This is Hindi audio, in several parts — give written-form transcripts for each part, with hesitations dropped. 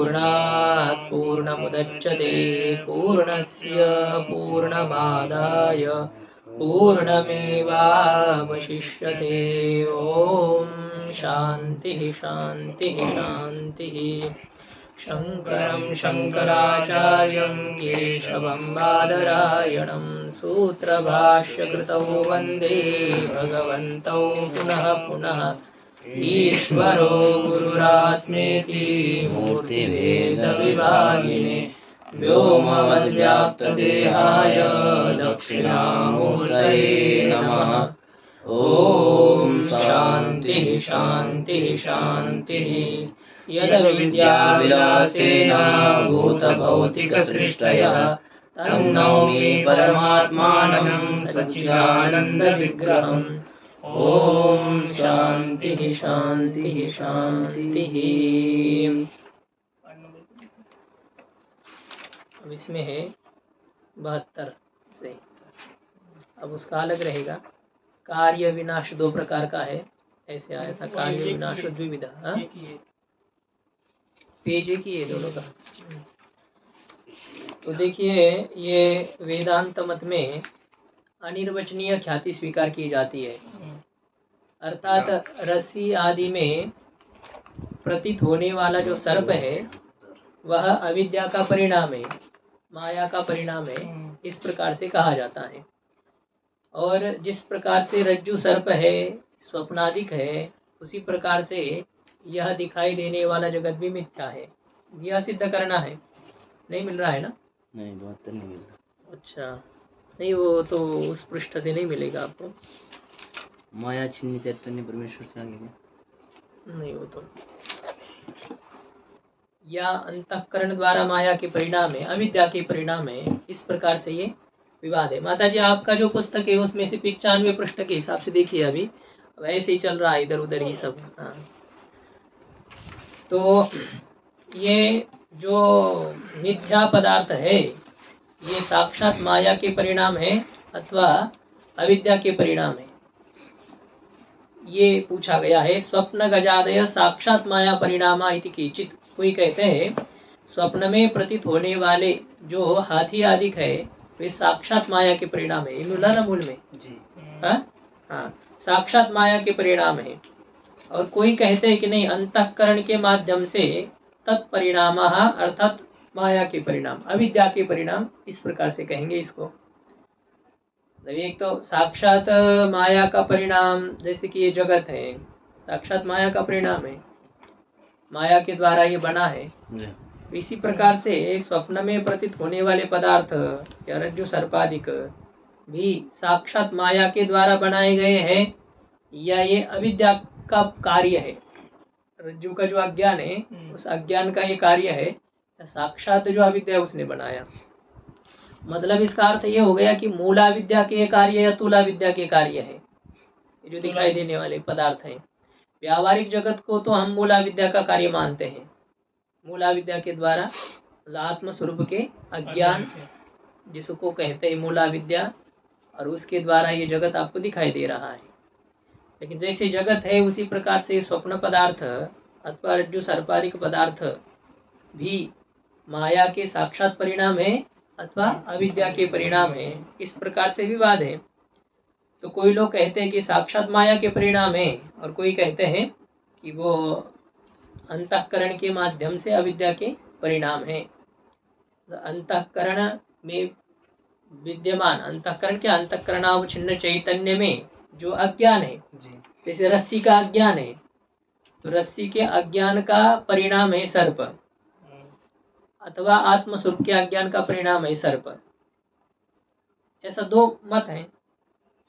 पूर्णात् पूर्णमुदच्यते पूर्णस्य पूर्णमादाय पूर्णमेवावशिष्यते। ओम शांति शांति शांति। शंकरं शंकराचार्यं केशवं बादरायणं सूत्रभाष्यकृतौ वन्दे भगवन्तौ पुनः पुनः। ईश्वरो गुरुरात्मेति मूर्तिभेदविभागिने व्योमवद्व्याप्तदेहाय दक्षिणामूर्तये नमः। ओम शांति शांति शांति। यद्विद्याविलासेन भूतभौतिकसृष्टयः तं नौमि परमात्मानं सच्चिदानन्दविग्रहम्। ओम शांति शांति शांति। अब इसमें है 72 से। अब उसका अलग रहेगा। कार्य विनाश दो प्रकार का है, ऐसे आया था। कार्य विनाश द्विविधा। पेज एक ही है दोनों का। तो देखिए, ये वेदांत मत में अनिर्वचनीय ख्याति स्वीकार की जाती है, अर्थात रस्सी आदि में प्रतीत होने वाला जो सर्प है वह अविद्या का परिणाम है, माया का परिणाम है, इस प्रकार से कहा जाता है। और जिस प्रकार से रज्जु सर्प है, स्वप्नादिक है, उसी प्रकार से यह दिखाई देने वाला जगत भी मिथ्या है। यह सिद्ध करना है। नहीं मिल रहा है ना? नहीं, बात तो नहीं मिल रहा। अच्छा, नहीं वो तो उस पृष्ठ से नहीं मिलेगा आपको। माया छिन्न चैतन्य परमेश्वर से आगे नहीं, वो तो या अंतःकरण द्वारा माया के परिणाम है, अविद्या के परिणाम है, इस प्रकार से ये विवाद है। माता जी, आपका जो पुस्तक है उसमें से 95 पृष्ठ के हिसाब से देखिए, अभी वैसे ही चल रहा है, इधर उधर ही सब। हाँ, तो ये जो मिथ्या पदार्थ है ये साक्षात माया के परिणाम है अथवा अविद्या के परिणाम है, ये पूछा गया है। स्वप्न गजादय साक्षात माया परिणामा इति केचित। कोई कहते हैं स्वप्न में प्रतीत होने वाले जो हाथी आदि है वे साक्षात माया के परिणाम है। मिला ना मूल में जी? हाँ, साक्षात माया के परिणाम है। और कोई कहते हैं कि नहीं, अंतःकरण के माध्यम से तत्परिणाम अर्थात माया के परिणाम, अविद्या के परिणाम, इस प्रकार से कहेंगे इसको। एक तो साक्षात माया का परिणाम, जैसे कि ये जगत है साक्षात माया का परिणाम है, माया के द्वारा ये बना है। इसी प्रकार से स्वप्न में प्रतीत होने वाले पदार्थ या रज्जु सर्पादिक भी साक्षात माया के द्वारा बनाए गए हैं या ये अविद्या का कार्य है। रज्जु का जो अज्ञान है उस अज्ञान का ये कार्य है, साक्षात जो अविद्या उसने बनाया। मतलब इसका अर्थ ये हो गया कि मूला विद्या के कार्य या तुला विद्या के कार्य है जो दिखाई देने वाले पदार्थ हैं। व्यावहारिक जगत को तो हम मूला विद्या का कार्य मानते हैं। मूला विद्या के द्वारा आत्म स्वरूप के अज्ञान जिसको कहते हैं मूला विद्या, और उसके द्वारा ये जगत आपको दिखाई दे रहा है। लेकिन जैसे जगत है उसी प्रकार से स्वप्न पदार्थ अथवा रज्जु सर्पादिक पदार्थ भी माया के साक्षात परिणाम है अथवा अविद्या के परिणाम है, इस प्रकार से विवाद है। तो कोई लोग कहते हैं कि साक्षात माया के परिणाम है और कोई कहते हैं कि वो अंतःकरण के माध्यम से अविद्या के परिणाम है। अंतःकरण में विद्यमान, अंतःकरण के अंतःकरणावच्छिन्न चैतन्य में जो अज्ञान है, जैसे रस्सी का अज्ञान है, तो रस्सी के अज्ञान का परिणाम है सर्प, अथवा आत्मस्वरूप के अज्ञान का परिणाम है सर्प। ऐसा दो मत हैं।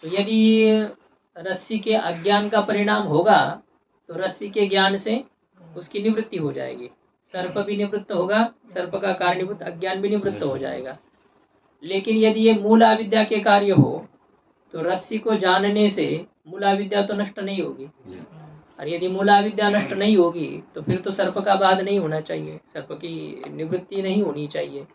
तो यदि रस्सी के अज्ञान का परिणाम होगा तो रस्सी के ज्ञान से उसकी निवृत्ति हो जाएगी, सर्प भी निवृत्त होगा, सर्प का कारणीभूत अज्ञान भी निवृत्त हो जाएगा। लेकिन यदि ये मूल अविद्या के कार्य हो तो रस्सी को जानने से मूल अविद्या तो नष्ट नहीं होगी, और यदि मूला विद्या नष्ट नहीं होगी तो फिर तो सर्प का बाध नहीं होना चाहिए, सर्प की निवृत्ति नहीं होनी चाहिए।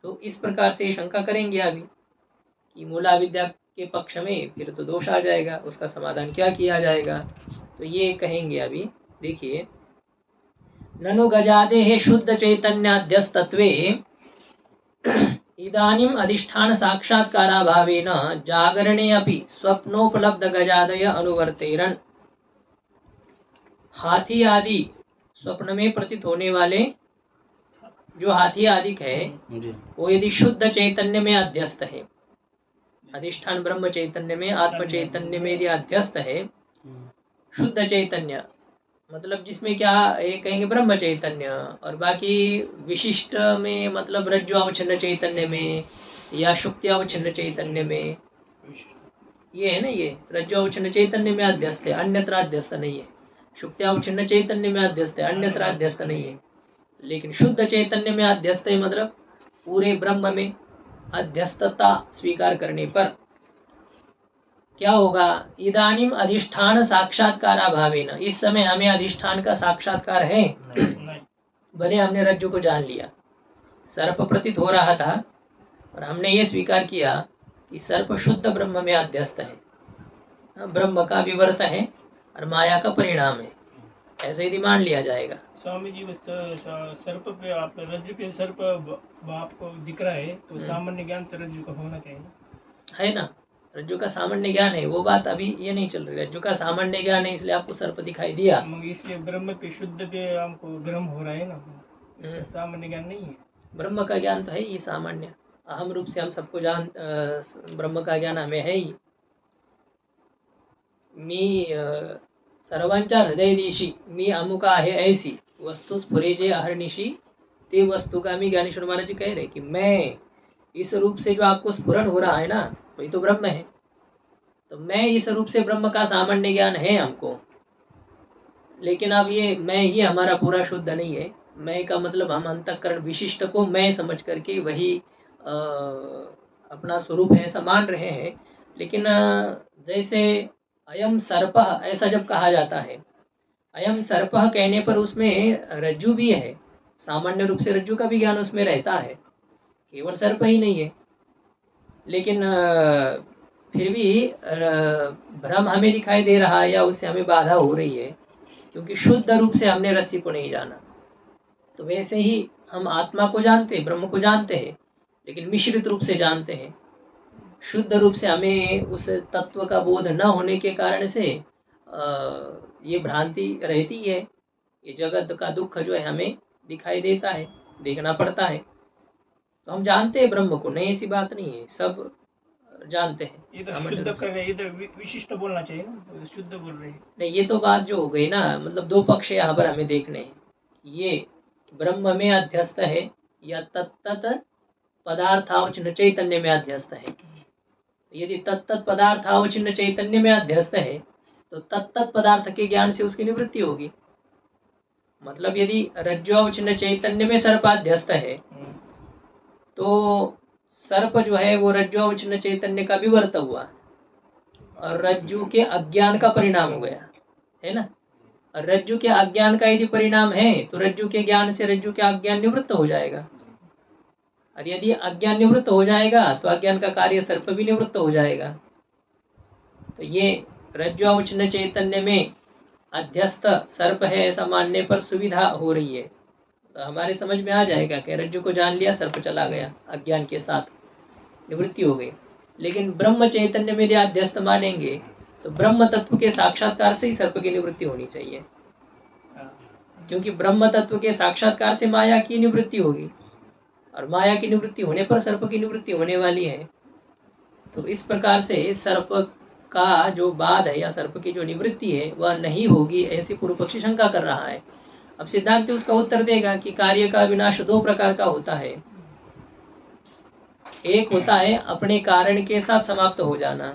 तो इस प्रकार से शंका करेंगे अभी कि मूला विद्या के पक्ष में फिर तो दोष आ जाएगा, उसका समाधान क्या किया जाएगा, तो ये कहेंगे अभी। देखिए, ननु गजादेः शुद्ध चैतन्याद्यस्तत्वे इदानीम् अधिष्ठान साक्षात्काराभावेन जागरणे अपि स्वप्नोपलब्ध गजादय अनुवर्तेरन्। हाथी आदि स्वप्न में प्रतीत होने वाले जो हाथी आदि है जी वो यदि शुद्ध चैतन्य में अध्यस्त है, अधिष्ठान ब्रह्म चैतन्य में आत्म चैतन्य में यदि अध्यस्त है, शुद्ध चैतन्य मतलब जिसमें क्या ये कहेंगे ब्रह्म चैतन्य, और बाकी विशिष्ट में मतलब रज्जु अवच्छिन्न चैतन्य में या शुक्ति अवच्छिन्न चैतन्य में, ये है ना, ये रज्जु अवच्छिन्न चैतन्य में अध्यस्त है, अन्यत्र अध्यस्त नहीं है। शुक्ति अवच्छिन्न चैतन्य में अध्यस्त है, अन्यत्र अध्यस्त नहीं है। लेकिन शुद्ध चैतन्य में अध्यस्त है मतलब पूरे ब्रह्म में अध्यस्तता स्वीकार करने पर क्या होगा, इदानीम अधिष्ठान साक्षात्काराभावेन, इस समय हमें अधिष्ठान का साक्षात्कार है, भले हमने रज्जु को जान लिया, सर्प प्रतीत हो रहा था और हमने ये स्वीकार किया कि सर्प शुद्ध ब्रह्म में अध्यस्त है, ब्रह्म का विवर्त है और माया का परिणाम है, ऐसे यदि मान लिया जाएगा। स्वामी जी बस सर्प पे आप रज्जु पे सर्प आपको दिख रहा है तो सामान्य ज्ञान तो रज्जु का होना चाहिए, है ना, रज्जु का सामान्य ज्ञान है, वो बात अभी ये नहीं चल रही। रज्जु का सामान्य ज्ञान है इसलिए आपको सर्प दिखाई दिया, इसलिए ब्रह्म पे शुद्ध पे हमको भ्रम हो रहा है ना, सामान्य ज्ञान नहीं है। ब्रह्म का ज्ञान तो है ही सामान्य, अहम रूप से हम सबको जान, ब्रह्म का ज्ञान हमें है ही। मी सर्वांच्या हृदय दिशी मी अमुका आहे ऐसी वस्तु स्फुरेजे अहर्निशी, ते वस्तु का मी ज्ञानेश्वर महाराज जी कह रहे कि मैं इस रूप से जो आपको स्फुरन हो रहा है ना, वही तो ब्रह्म है। तो मैं इस रूप से ब्रह्म का सामान्य ज्ञान है हमको, लेकिन अब ये मैं ही हमारा पूरा शुद्ध नहीं है। मैं का मतलब हम अंतःकरण विशिष्ट को मैं समझ करके वही अपना स्वरूप है ऐसा मान रहे हैं। लेकिन जैसे अयम सर्पः ऐसा जब कहा जाता है, अयम सर्पः कहने पर उसमें रज्जु भी है, सामान्य रूप से रज्जु का भी ज्ञान उसमें रहता है, केवल सर्प ही नहीं है। लेकिन फिर भी भ्रम हमें दिखाई दे रहा है या उससे हमें बाधा हो रही है, क्योंकि शुद्ध रूप से हमने रस्सी को नहीं जाना। तो वैसे ही हम आत्मा को जानते, ब्रह्म को जानते हैं, लेकिन मिश्रित रूप से जानते हैं। शुद्ध रूप से हमें उस तत्व का बोध न होने के कारण से ये भ्रांति रहती है, ये जगत का दुख जो है हमें दिखाई देता है, देखना पड़ता है। तो हम जानते हैं ब्रह्म को, नहीं ऐसी बात नहीं है, सब जानते हैं। शुद्ध कर रहे, इधर विशिष्ट बोलना चाहिए ना, शुद्ध बोल रहे हैं। नहीं, ये तो बात जो हो गई ना, मतलब दो पक्ष यहाँ पर हमें देखने हैं, ये ब्रह्म में अध्यस्त है या तत्त पदार्थावचिन्न चैतन्य में अध्यस्त है। यदि तत्त पदार्थावचिन्न चैतन्य में अध्यस्त है तो तत्त पदार्थ के ज्ञान से उसकी निवृत्ति होगी। मतलब यदि रज्जोवचिन्न चैतन्य में सर्पाध्यस्त है तो सर्प जो है वो रज्जोवचिन्न चैतन्य का विवर्त हुआ और रज्जु के अज्ञान का परिणाम हो गया, है ना। और रज्जु के अज्ञान का यदि परिणाम है तो रज्जु के ज्ञान से रज्जु के अज्ञान निवृत्त हो जाएगा, और यदि अज्ञान निवृत्त हो जाएगा तो अज्ञान का कार्य सर्प भी निवृत्त हो जाएगा। तो ये रज्जोवचिन्न चैतन्य में अध्यस्त सर्प है ऐसा मानने पर सुविधा हो रही है, तो हमारे समझ में आ जाएगा कि रज्जु को जान लिया, सर्प चला गया, अज्ञान के साथ निवृत्ति हो गई। लेकिन ब्रह्म चैतन्य में यदि अध्यस्त मानेंगे तो ब्रह्म तत्व के साक्षात्कार से ही सर्प की निवृत्ति होनी चाहिए, क्योंकि ब्रह्म तत्व के साक्षात्कार से माया की निवृत्ति होगी और माया की निवृत्ति होने पर सर्प की निवृत्ति होने वाली है। तो इस प्रकार से सर्प का जो बाध है या सर्प की जो निवृत्ति है वह नहीं होगी, ऐसी पूर्व पक्षी शंका कर रहा है। अब सिद्धांत उसका उत्तर देगा कि कार्य का विनाश दो प्रकार का होता है, एक होता है अपने कारण के साथ समाप्त हो जाना,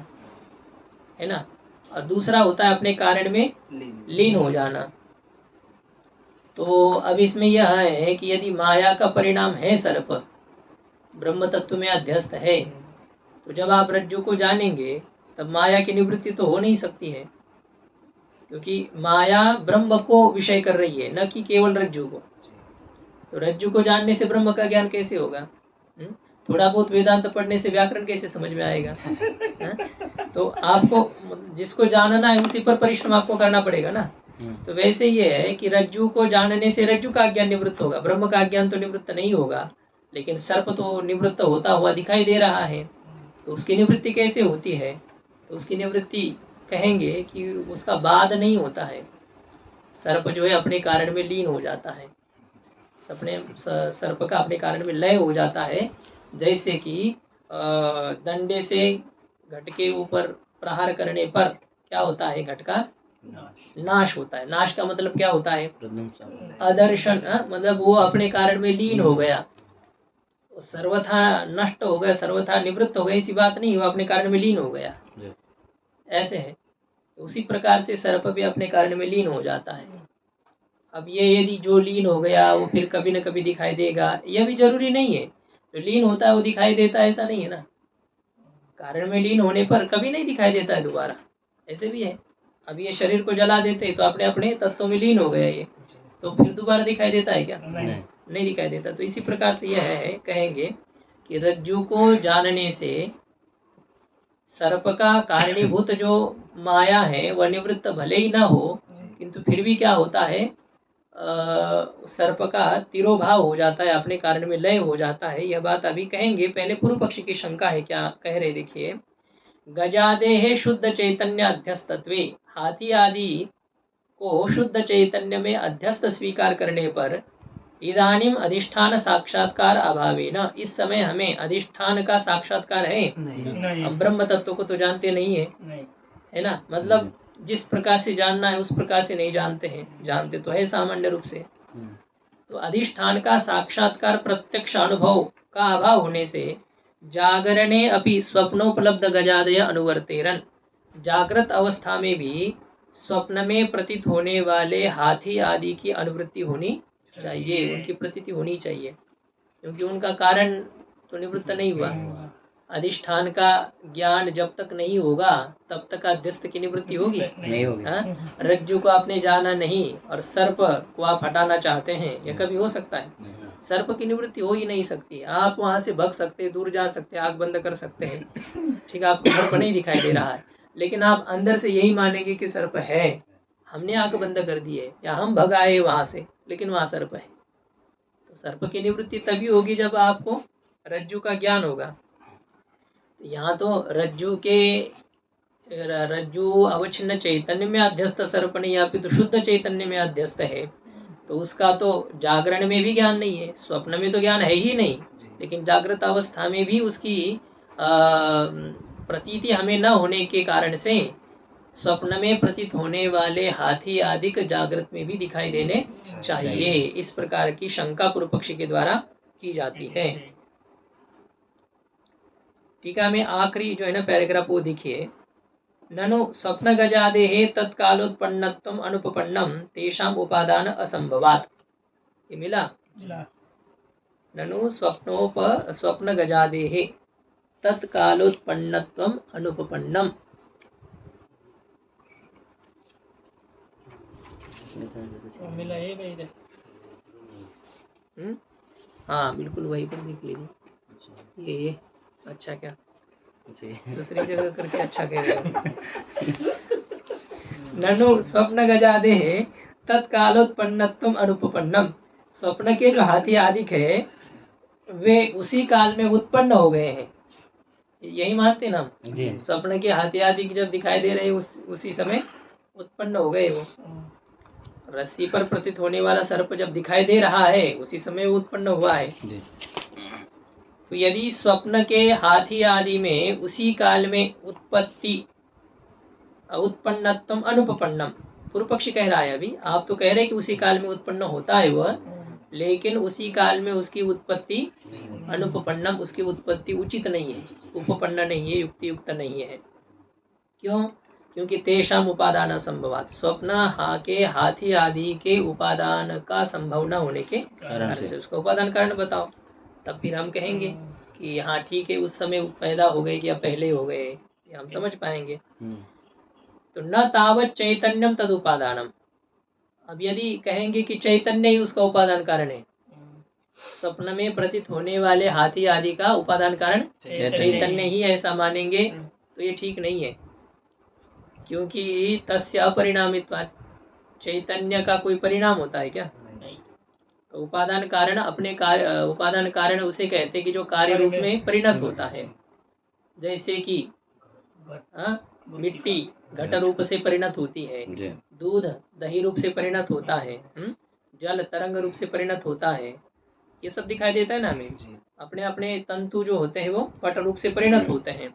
है ना, और दूसरा होता है अपने कारण में लीन हो जाना। तो अब इसमें यह है कि यदि माया का परिणाम है सर्प, ब्रह्म तत्व में अध्यस्त है, तो जब आप रज्जु को जानेंगे तब माया की निवृत्ति तो हो नहीं सकती है, क्योंकि माया ब्रह्म को विषय कर रही है, न कि केवल रज्जु को। तो रज्जु को जानने से ब्रह्म का ज्ञान कैसे होगा? थोड़ा बहुत वेदांत पढ़ने से व्याकरण कैसे समझ में आएगा? तो आपको जिसको जानना है उसी पर परिश्रम आपको करना पड़ेगा ना। तो वैसे ये है कि रज्जु को जानने से रज्जु का ज्ञान निवृत्त होगा, ब्रह्म का ज्ञान तो निवृत्त नहीं होगा, लेकिन सर्प तो निवृत्त होता हुआ दिखाई दे रहा है। तो उसकी निवृत्ति कैसे होती है? तो उसकी निवृत्ति कहेंगे कि उसका बाद नहीं होता है, सर्प जो है अपने कारण में लीन हो जाता है, सर्प का अपने कारण में लय हो जाता है। जैसे कि डंडे से घट के ऊपर प्रहार करने पर क्या होता है? घट का नाश होता है। नाश का मतलब क्या होता है? अदर्शन, मतलब वो अपने कारण में लीन हो गया, सर्वथा नष्ट हो गया, सर्वथा निवृत्त हो गया, ऐसी बात नहीं, वो अपने कारण में लीन हो गया, ऐसे है। उसी प्रकार से सर्प भी अपने कारण में लीन हो जाता है। अब ये यदि जो लीन हो गया वो फिर कभी न कभी दिखाई देगा, यह भी जरूरी नहीं है। जो लीन होता है वो दिखाई देता है, ऐसा नहीं है ना। कारण में लीन होने पर कभी नहीं दिखाई देता है दोबारा, ऐसे भी है। अब ये शरीर को जला देते तो अपने अपने तत्वों में लीन हो गया ये, तो फिर दोबारा दिखाई देता है क्या? नहीं दिखाई देता। तो इसी प्रकार से यह है, कहेंगे कि रज्जु को जानने से सर्प का कारणीभूत जो माया है वह निवृत्त भले ही ना हो, किंतु फिर भी क्या होता है, सर्प का तिरोभाव हो जाता है, अपने कारण में लय हो जाता है। यह बात अभी कहेंगे। पहले पूर्व पक्षी की शंका है, क्या कह रहे देखिए। गजादेह शुद्ध चैतन्य अध्यस्तत्वे, हाथी आदि को शुद्ध चैतन्य में अध्यस्त स्वीकार करने पर इदानीम अधिष्ठान साक्षात्कार अभावेन, इस समय हमें अधिष्ठान का साक्षात्कार है नहीं। हम ब्रह्म तत्व को तो जानते नहीं है, है ना। मतलब जिस प्रकार से जानना है उस प्रकार से नहीं जानते हैं, जानते तो है सामान्य रूप से। तो अधिष्ठान का साक्षात्कार प्रत्यक्ष अनुभव का अभाव होने से जागरणे अपि स्वप्नोपलब्ध गजादय अनुवर्तेरन, जागृत अवस्था में भी स्वप्न में प्रतीत होने वाले हाथी आदि की अनुवृत्ति होनी चाहिए, उनकी प्रतीति होनी चाहिए, क्योंकि उनका कारण तो निवृत्त नहीं हुआ। अधिष्ठान का ज्ञान जब तक नहीं होगा तब तक अध्यस्त की निवृत्ति होगी नहीं होगी। रज्जु को आपने जाना नहीं और सर्प को आप हटाना चाहते हैं, यह कभी हो सकता है? सर्प की निवृत्ति हो ही नहीं सकती। आप वहां से भाग सकते हैं, दूर जा सकते हैं, आंख बंद कर सकते हैं, ठीक है, आपको सर्प नहीं दिखाई दे रहा है, लेकिन आप अंदर से यही मानेंगे कि सर्प है। हमने आंख बंद कर दी है या हम भगाए वहां से, लेकिन वहां सर्प है। तो सर्प की निवृत्ति तभी होगी जब आपको रज्जु का ज्ञान होगा। यहाँ तो रज्जु अवच्छिन्न चैतन्य में अध्यस्त सर्प नहीं, या फिर तो शुद्ध चैतन्य में अध्यस्त है, तो उसका तो जागरण में भी ज्ञान नहीं है, स्वप्न में तो ज्ञान है ही नहीं, लेकिन जागृत अवस्था में भी उसकी प्रतीति हमें न होने के कारण से स्वप्न में प्रतीत होने वाले हाथी आदि जागृत में भी दिखाई देने चाहिए। इस प्रकार की शंका पूर्व पक्षी के द्वारा की जाती है। टीका में आखिरी जो है ना पैराग्राफ वो देखिए। ननु स्वप्न गजादेहे तत्कालोत्पन्नत्वम अनुपपन्नम तेषाम उपादान असंभवात्, ये मिला। ननु स्वप्न गजादेहे तत्कालोत्पन्नत्वम अनुपपन्नम, मिला ये भाई इधर। हाँ बिल्कुल वही पर देख लीजिए। ये अच्छा क्या दूसरी जगह करके अच्छा कह रहे हो। ननु स्वप्न गजादे तत्कालोत्पन्नत्वम अनुपपन्नम, स्वप्न के जो हाथी आदि है वे उसी काल में उत्पन्न हो गए हैं, यही मानते ना हम। स्वप्न के हाथी आदि जब दिखाई दे रहे उसी समय उत्पन्न हो गए। वो रस्सी पर प्रतीत होने वाला सर्प जब दिखाई दे रहा है उसी समय वो उत्पन्न हुआ है। तो यदि स्वप्न के हाथी आदि में उसी काल में उत्पन्नत्वम अनुपपन्नम, पूर्व पक्षी कह रहा है, अभी आप तो कह रहे हैं कि उसी काल में उत्पन्न होता है वह, लेकिन उसी काल में उसकी उत्पत्ति अनुपपन्नम, उसकी उत्पत्ति उचित नहीं है, उपपन्न नहीं है, युक्ति युक्त नहीं है। क्यों? क्योंकि तेषाम उपादान असंभवात, स्वप्न के हाथी आदि के उपादान का संभव न होने के कारण से उसका उपादान कारण बताओ, तब फिर हम कहेंगे कि हाँ ठीक है उस समय पैदा हो गए या पहले हो गए, ये हम समझ पाएंगे। तो न तावत चैतन्यम तद उपादानम, अब यदि कहेंगे कि चैतन्य ही उसका उपादान कारण है, स्वप्न में प्रतीत होने वाले हाथी आदि का उपादान कारण चैतन्य ही ऐसा मानेंगे, तो ये ठीक नहीं है। क्योंकि तस्य अपरिणामित्वात्, चैतन्य का कोई परिणाम होता है क्या? नहीं। तो उपादान कारण अपने कार्य, उपादान कारण उसे कहते हैं कि जो कार्य रूप में परिणत होता है। जैसे कि मिट्टी घट रूप से परिणत होती है, दूध दही रूप से परिणत होता है, जल तरंग रूप से परिणत होता है। ये सब दिखाई देता है ना हमें। अपने अपने तंतु जो होते हैं वो पट रूप से परिणत होते हैं।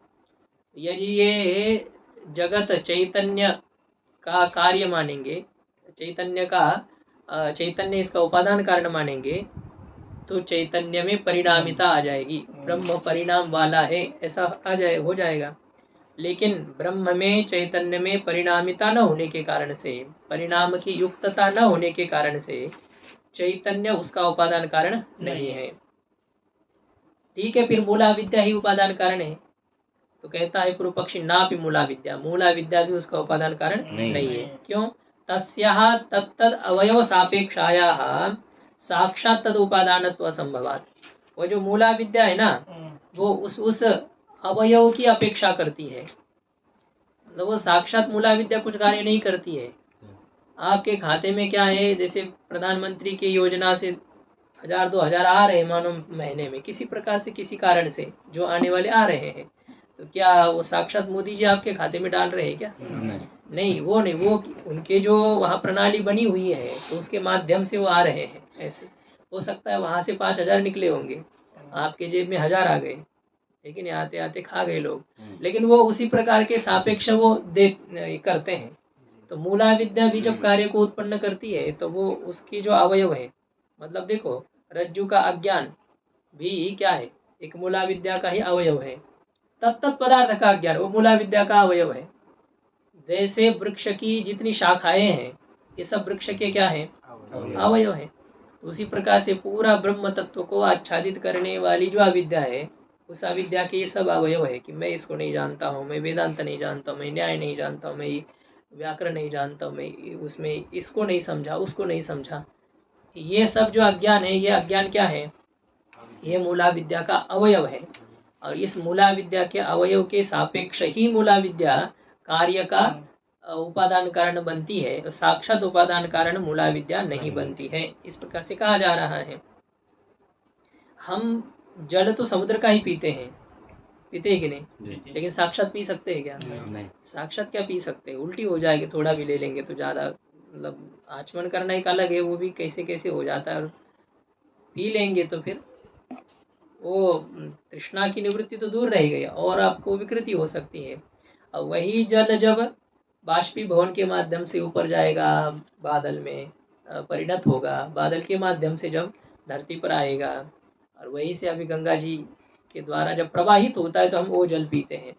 यदि ये जगत चैतन्य का कार्य मानेंगे, चैतन्य इसका उपादान कारण मानेंगे, तो चैतन्य में परिणामिता आ जाएगी। ब्रह्म परिणाम वाला है ऐसा हो जाएगा। लेकिन ब्रह्म में, चैतन्य में परिणामिता न होने के कारण से, परिणाम की युक्तता न होने के कारण से चैतन्य उसका उपादान कारण नहीं है। ठीक है, फिर मूला विद्या ही उपादान कारण है। तो कहता है पूर्व पक्षी, ना भी मूला विद्या, मूला विद्या भी उसका उपादान कारण नहीं है। क्यों? तस्याः तत्तद अवयव सापेक्षायाः साक्षात तद उपादानत्व संभवात। वो जो मूला विद्या है ना, वो उस अवयव की अपेक्षा करती है। तो वो साक्षात मूला विद्या कुछ कार्य नहीं करती है। आपके खाते में क्या है, जैसे प्रधानमंत्री की योजना से 1000-2000 आ रहे हैं मानो महीने में, किसी प्रकार से किसी कारण से जो आने वाले आ रहे हैं, तो क्या वो साक्षात मोदी जी आपके खाते में डाल रहे हैं क्या? नहीं, वो नहीं, वो उनके जो वहाँ प्रणाली बनी हुई है तो उसके माध्यम से वो आ रहे हैं। ऐसे हो सकता है वहाँ से 5000 निकले होंगे, आपके जेब में 1000 आ गए, लेकिन आते आते खा गए लोग। लेकिन वो उसी प्रकार के सापेक्ष वो करते हैं। तो मूला विद्या भी जब कार्य को उत्पन्न करती है तो वो उसकी जो अवयव है, मतलब देखो रज्जु का अज्ञान भी क्या है, एक मूला विद्या का ही अवयव है। तत्त पदार्थ का अज्ञान वो मूला विद्या का अवयव है। जैसे वृक्ष की जितनी शाखाएं हैं, ये सब वृक्ष के क्या है, अवयव है। उसी प्रकार से पूरा ब्रह्म तत्व को आच्छादित करने वाली जो अविद्या है, उस अविद्या के ये सब अवयव है कि मैं इसको नहीं जानता हूँ, मैं वेदांत नहीं जानता हूँ, मैं न्याय नहीं जानता हूँ, मैं व्याकरण नहीं जानता हूँ, मैं उसमें इसको नहीं समझा, उसको नहीं समझा। ये सब जो अज्ञान है, ये अज्ञान क्या है, ये मूला विद्या का अवयव है। और इस मूला विद्या के अवयव के सापेक्ष ही मूला विद्या कार्य का उपादान कारण बनती है। साक्षात उपादान कारण मूला विद्या नहीं बनती है। इस प्रकार से कहा जा रहा है। हम जल तो समुद्र का ही पीते हैं कि नहीं? लेकिन साक्षात पी सकते हैं क्या? नहीं। साक्षात क्या पी सकते हैं? उल्टी हो जाएगी, थोड़ा भी ले लेंगे तो ज्यादा, मतलब आचमन करना एक अलग है, वो भी कैसे कैसे हो जाता है। और पी लेंगे तो फिर वो तृष्णा की निवृत्ति तो दूर रह गई और आपको विकृति हो सकती है। और वही जल जब बाष्पीभवन के माध्यम से ऊपर जाएगा, बादल में परिणत होगा, बादल के माध्यम से जब धरती पर आएगा, और वहीं से अभी गंगा जी के द्वारा जब प्रवाहित होता है तो हम वो जल पीते हैं,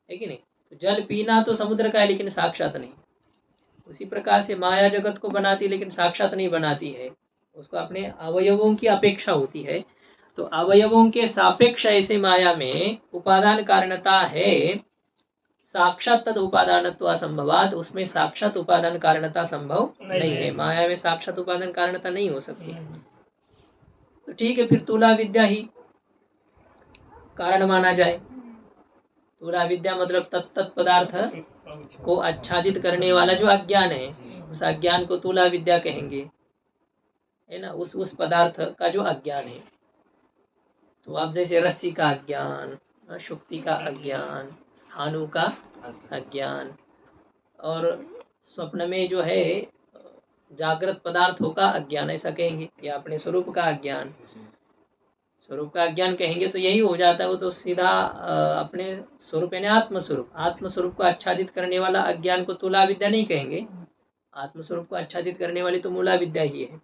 है कि नहीं? तो जल पीना तो समुद्र का है, लेकिन साक्षात नहीं। उसी प्रकार से माया जगत को बनाती है लेकिन साक्षात नहीं बनाती है, उसको अपने अवयवों की अपेक्षा होती है। तो अवयवों के सापेक्ष ऐसे माया में उपादान कारणता है, साक्षात तद उपादानत्व असंभवात, उसमें साक्षात उपादान कारणता संभव नहीं है। माया में साक्षात उपादान कारणता नहीं हो सकती। तो ठीक है, फिर तुला विद्या ही कारण माना जाए। तुला विद्या मतलब तत्त पदार्थ को आच्छादित करने वाला जो अज्ञान है, उस अज्ञान को तुला विद्या कहेंगे, है ना? उस पदार्थ का जो अज्ञान है। तो आप जैसे रस्सी का अज्ञान, शुक्ति का अज्ञान, स्थानु का अज्ञान, और स्वप्न में जो है जागृत पदार्थों का अज्ञान, ऐसा कहेंगे, या अपने स्वरूप का अज्ञान। स्वरूप का अज्ञान कहेंगे तो यही हो जाता है, वो तो सीधा अपने स्वरूप यानी आत्मस्वरूप को आच्छादित करने वाला अज्ञान को तुला विद्या नहीं कहेंगे। आत्मस्वरूप को आच्छादित करने वाली तो मूला विद्या ही है,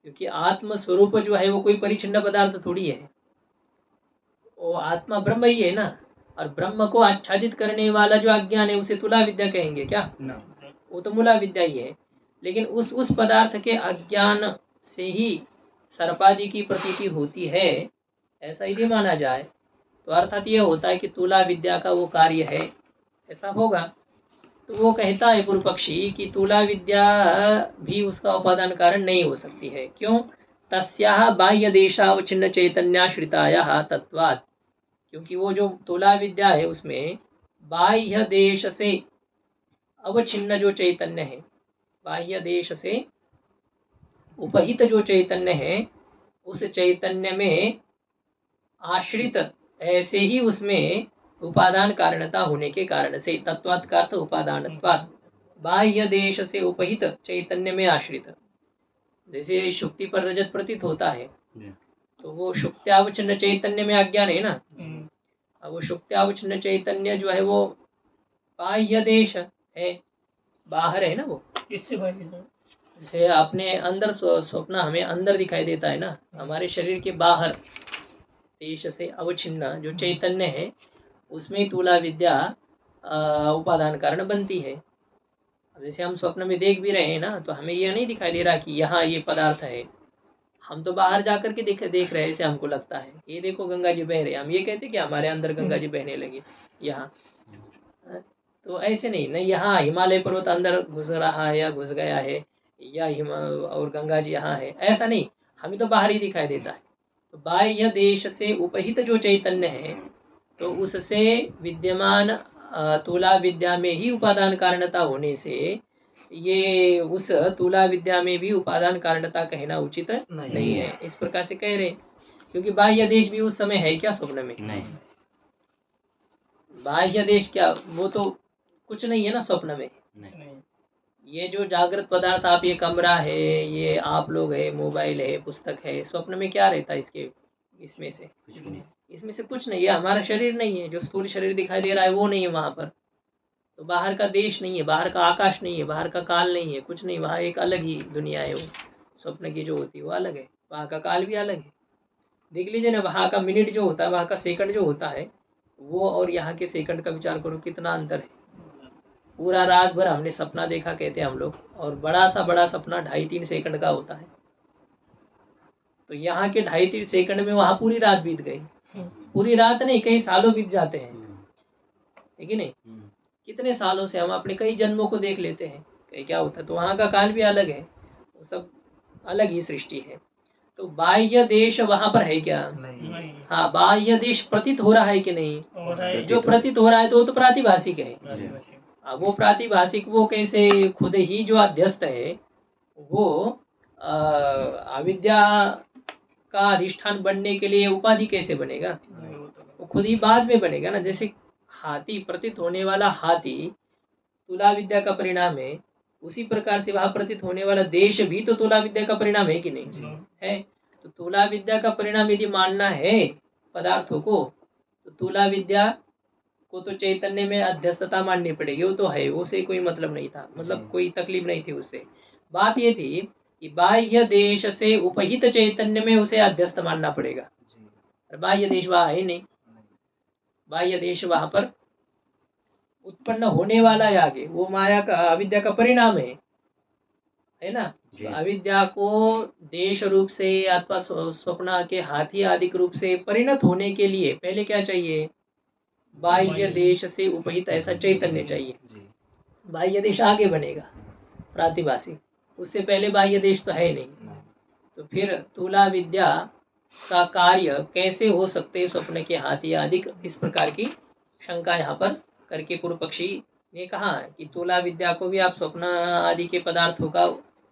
क्योंकि आत्मस्वरूप जो है वो कोई परिचिन्न पदार्थ थोड़ी है, वो आत्मा ब्रह्म ही है ना। और ब्रह्म को आच्छादित करने वाला जो अज्ञान है उसे तुला विद्या कहेंगे क्या? वो तो मूला विद्या ही है। लेकिन उस पदार्थ के अज्ञान से ही सर्पादि की प्रतीति होती है, ऐसा यदि माना जाए तो अर्थात ये होता है कि तुला विद्या का वो कार्य है, ऐसा होगा। तो वो कहता है पूर्व पक्षी कि तुला विद्या भी उसका उपादान कारण नहीं हो सकती है। क्यों? तस्याः बाह्य देशावच्छिन्न चैतन्याश्रितायाः तत्वात्, क्योंकि वो जो तुला विद्या है उसमें बाह्य देश से अवच्छिन्न जो चैतन्य है, बाह्य देश से उपहित जो चैतन्य है उस चैतन्य में आश्रित, ऐसे ही उसमें उपादान कारणता होने के कारण से, तत्वात् का अर्थ उपादानत्वात्, बाह्य देश से उपहित चैतन्य में आश्रित। जैसे शुक्ति पर रजत प्रतीत होता है तो वो शुक्त्यावच्छिन्न चैतन्य में अज्ञान है ना। अब वो शुक्त्यावच्छिन्न चैतन्य जो है वो बाह्य देश है, बाहर है ना। वो इससे बाह्य है। जैसे अपने अंदर स्वप्न हमें अंदर दिखाई देता है ना, हमारे शरीर के बाहर देश से अवच्छिन्न जो चैतन्य है उसमें तूला विद्या उपादान कारण बनती है। अब जैसे हम स्वप्न में देख भी रहे हैं ना, तो हमें यह नहीं दिखाई दे रहा कि यहाँ ये पदार्थ है, हम तो बाहर जाकर के देख रहे हैं, ऐसे हमको लगता है। ये देखो गंगा जी बह रहे, हम ये कहते कि हमारे अंदर गंगा जी बहने लगी यहाँ, तो ऐसे नहीं, नहीं यहाँ हिमालय पर्वत अंदर घुस रहा है या घुस गया है, या और गंगा जी यहाँ है, ऐसा नहीं, हमें तो बाहर ही दिखाई देता है। तो बाह्य देश से उपहित जो चैतन्य है तो उससे विद्यमान तुला विद्या में ही उपादान कारणता होने से ये उस तुला विद्या में भी उपादान कारणता कहना उचित नहीं है, इस प्रकार से कह रहे। क्योंकि बाह्य देश भी उस समय है क्या स्वप्न में? नहीं। बाह्य देश क्या, वो तो कुछ नहीं है ना स्वप्न में। नहीं। ये जो जागृत पदार्थ, आप ये कमरा है, ये आप लोग है, मोबाइल है, पुस्तक है, स्वप्न में क्या रहता है इसके, इसमें से कुछ भी नहीं। इसमें से कुछ नहीं है। हमारा शरीर नहीं है, जो स्थूल शरीर दिखाई दे रहा है वो नहीं है वहां पर। तो बाहर का देश नहीं है, बाहर का आकाश नहीं है, बाहर का काल नहीं है, कुछ नहीं, वहाँ एक अलग ही दुनिया है। वो स्वप्न की जो होती है वो अलग है, वहाँ का काल भी अलग है। देख लीजिए ना, वहाँ का मिनट जो होता है, वहाँ का सेकंड जो होता है वो और यहाँ के सेकंड का विचार करो कितना अंतर है। पूरा रात भर हमने सपना देखा कहते हैं हम लोग, और बड़ा सपना 2.5-3 सेकंड का होता है। तो यहाँ के 2.5-3 सेकंड में वहाँ पूरी रात बीत गई। पूरी रात नहीं, कई सालों बीत जाते हैं, है कि नहीं? कितने सालों से हम अपने कई जन्मों को देख लेते हैं, कहीं क्या होता है। तो वहाँ का काल भी अलग है, वो सब अलग ही सृष्टि है। तो बाह्य देश वहाँ पर है क्या? नहीं। हाँ, बाह्य देश प्रतीत हो रहा है कि नहीं? हो रहा है। जो प्रतीत हो रहा है तो वो तो प्रातिभाषिक है। प्रातिभाषिक। वो प्रातिभाषिक वो कैसे, खुद ही जो अध्यस्त है वो अविद्या का अधिष्ठान बनने के लिए उपाधि कैसे बनेगा? वो खुद ही बाद में बनेगा ना। जैसे हाथी, प्रतीत होने वाला हाथी तुला विद्या का परिणाम है, उसी प्रकार से वहां प्रतीत होने वाला देश भी तो तुला विद्या का परिणाम है कि नहीं है? तो तुला विद्या का परिणाम यदि मानना है पदार्थों को, तो तुला विद्या को तो चैतन्य में अध्यस्तता माननी पड़ेगी। वो तो है, उसे कोई मतलब नहीं था, मतलब कोई तकलीफ नहीं थी उससे। बात ये थी कि बाह्य देश से उपहित चैतन्य में उसे अध्यस्त मानना पड़ेगा। बाह्य देश वहाँ है नहीं, बाह्य देश वहां पर उत्पन्न होने वाला है आगे, वो माया का, अविद्या का परिणाम है ना। अविद्या को देश रूप से अथवा स्वप्न के हाथी आदि रूप से परिणत होने के लिए पहले क्या चाहिए? बाह्य देश से उपहित ऐसा चैतन्य चाहिए। बाह्य देश आगे बनेगा प्रातिभाषिक, उससे पहले बाह्य देश तो है नहीं। तो फिर तुला विद्या का कार्य कैसे हो सकते स्वप्न के हाथी आदि, इस प्रकार की शंका यहाँ पर करके पूर्व पक्षी ने कहा कि तुला विद्या को भी आप स्वप्न आदि के पदार्थों का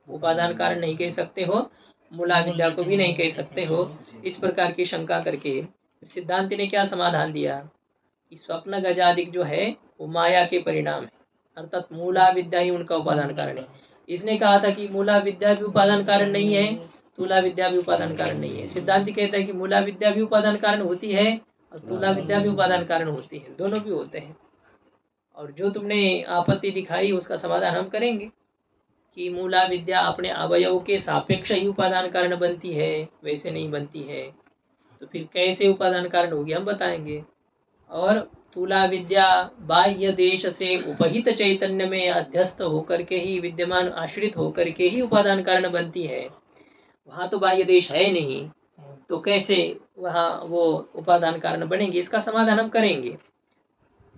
उपादान कारण नहीं कह सकते हो, मूला विद्या को भी नहीं कह सकते हो। इस प्रकार की शंका करके सिद्धांत ने क्या समाधान दिया कि स्वप्न गजादिक जो है वो माया के परिणाम है, अर्थात मूला विद्या ही उनका उपादान कारण है। इसने कहा था कि मूला विद्या भी उपादान कारण नहीं है, तुला विद्या भी उपादान कारण नहीं है। सिद्धांत कहता है कि मूला विद्या भी उपादान कारण होती है और तुला विद्या भी उपादान कारण होती है, दोनों भी होते हैं। और जो तुमने आपत्ति दिखाई उसका समाधान हम करेंगे कि मूला विद्या अपने अवयव के सापेक्ष ही उपादान कारण बनती है, वैसे नहीं बनती है। तो फिर कैसे उपादान कारण होगी हम बताएंगे। और तुला विद्या बाह्य देश से उपहित चैतन्य में अध्यस्त होकर के ही, विद्यमान आश्रित होकर के ही उपादान कारण बनती है। वहाँ तो बाह्य देश है नहीं, तो कैसे वहाँ वो उपादान कारण बनेंगे, इसका समाधान हम करेंगे।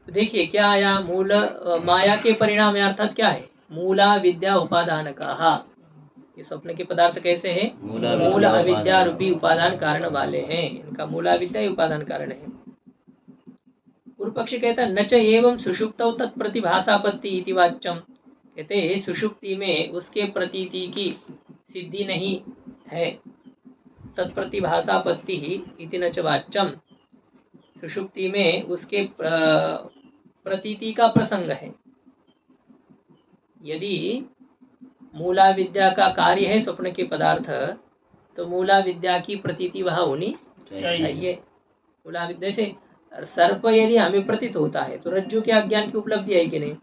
तो देखिए क्या आया, मूल माया के परिणाम है, अर्थात क्या है? मूला विद्या उपादान कहा। ये स्वप्न के पदार्थ कैसे हैं? मूल अविद्या रूपी उपादान कारण वाले हैं, इनका मूला विद्या ही उपादान कारण है। पूर्व पक्षी कहता है न च एवं सुषुप्तौ तत्प्रतिभासापत्ति इति वाच्यम, कहते सुषुप्ति में उसके प्रतीति की सिद्धि नहीं है, तत्प्रतिभासापत्ति ही इति न च वाच्यम। सुषुप्ति में उसके प्रतीति का प्रसंग है। यदि मूला विद्या का कार्य है स्वप्न के पदार्थ, तो मूला विद्या की प्रतीति वहाँ होनी चाहिए। मूला विद्या से सर्प यदि हमें प्रतीत होता है तो रज्जु के अज्ञान की उपलब्धि है कि नहीं?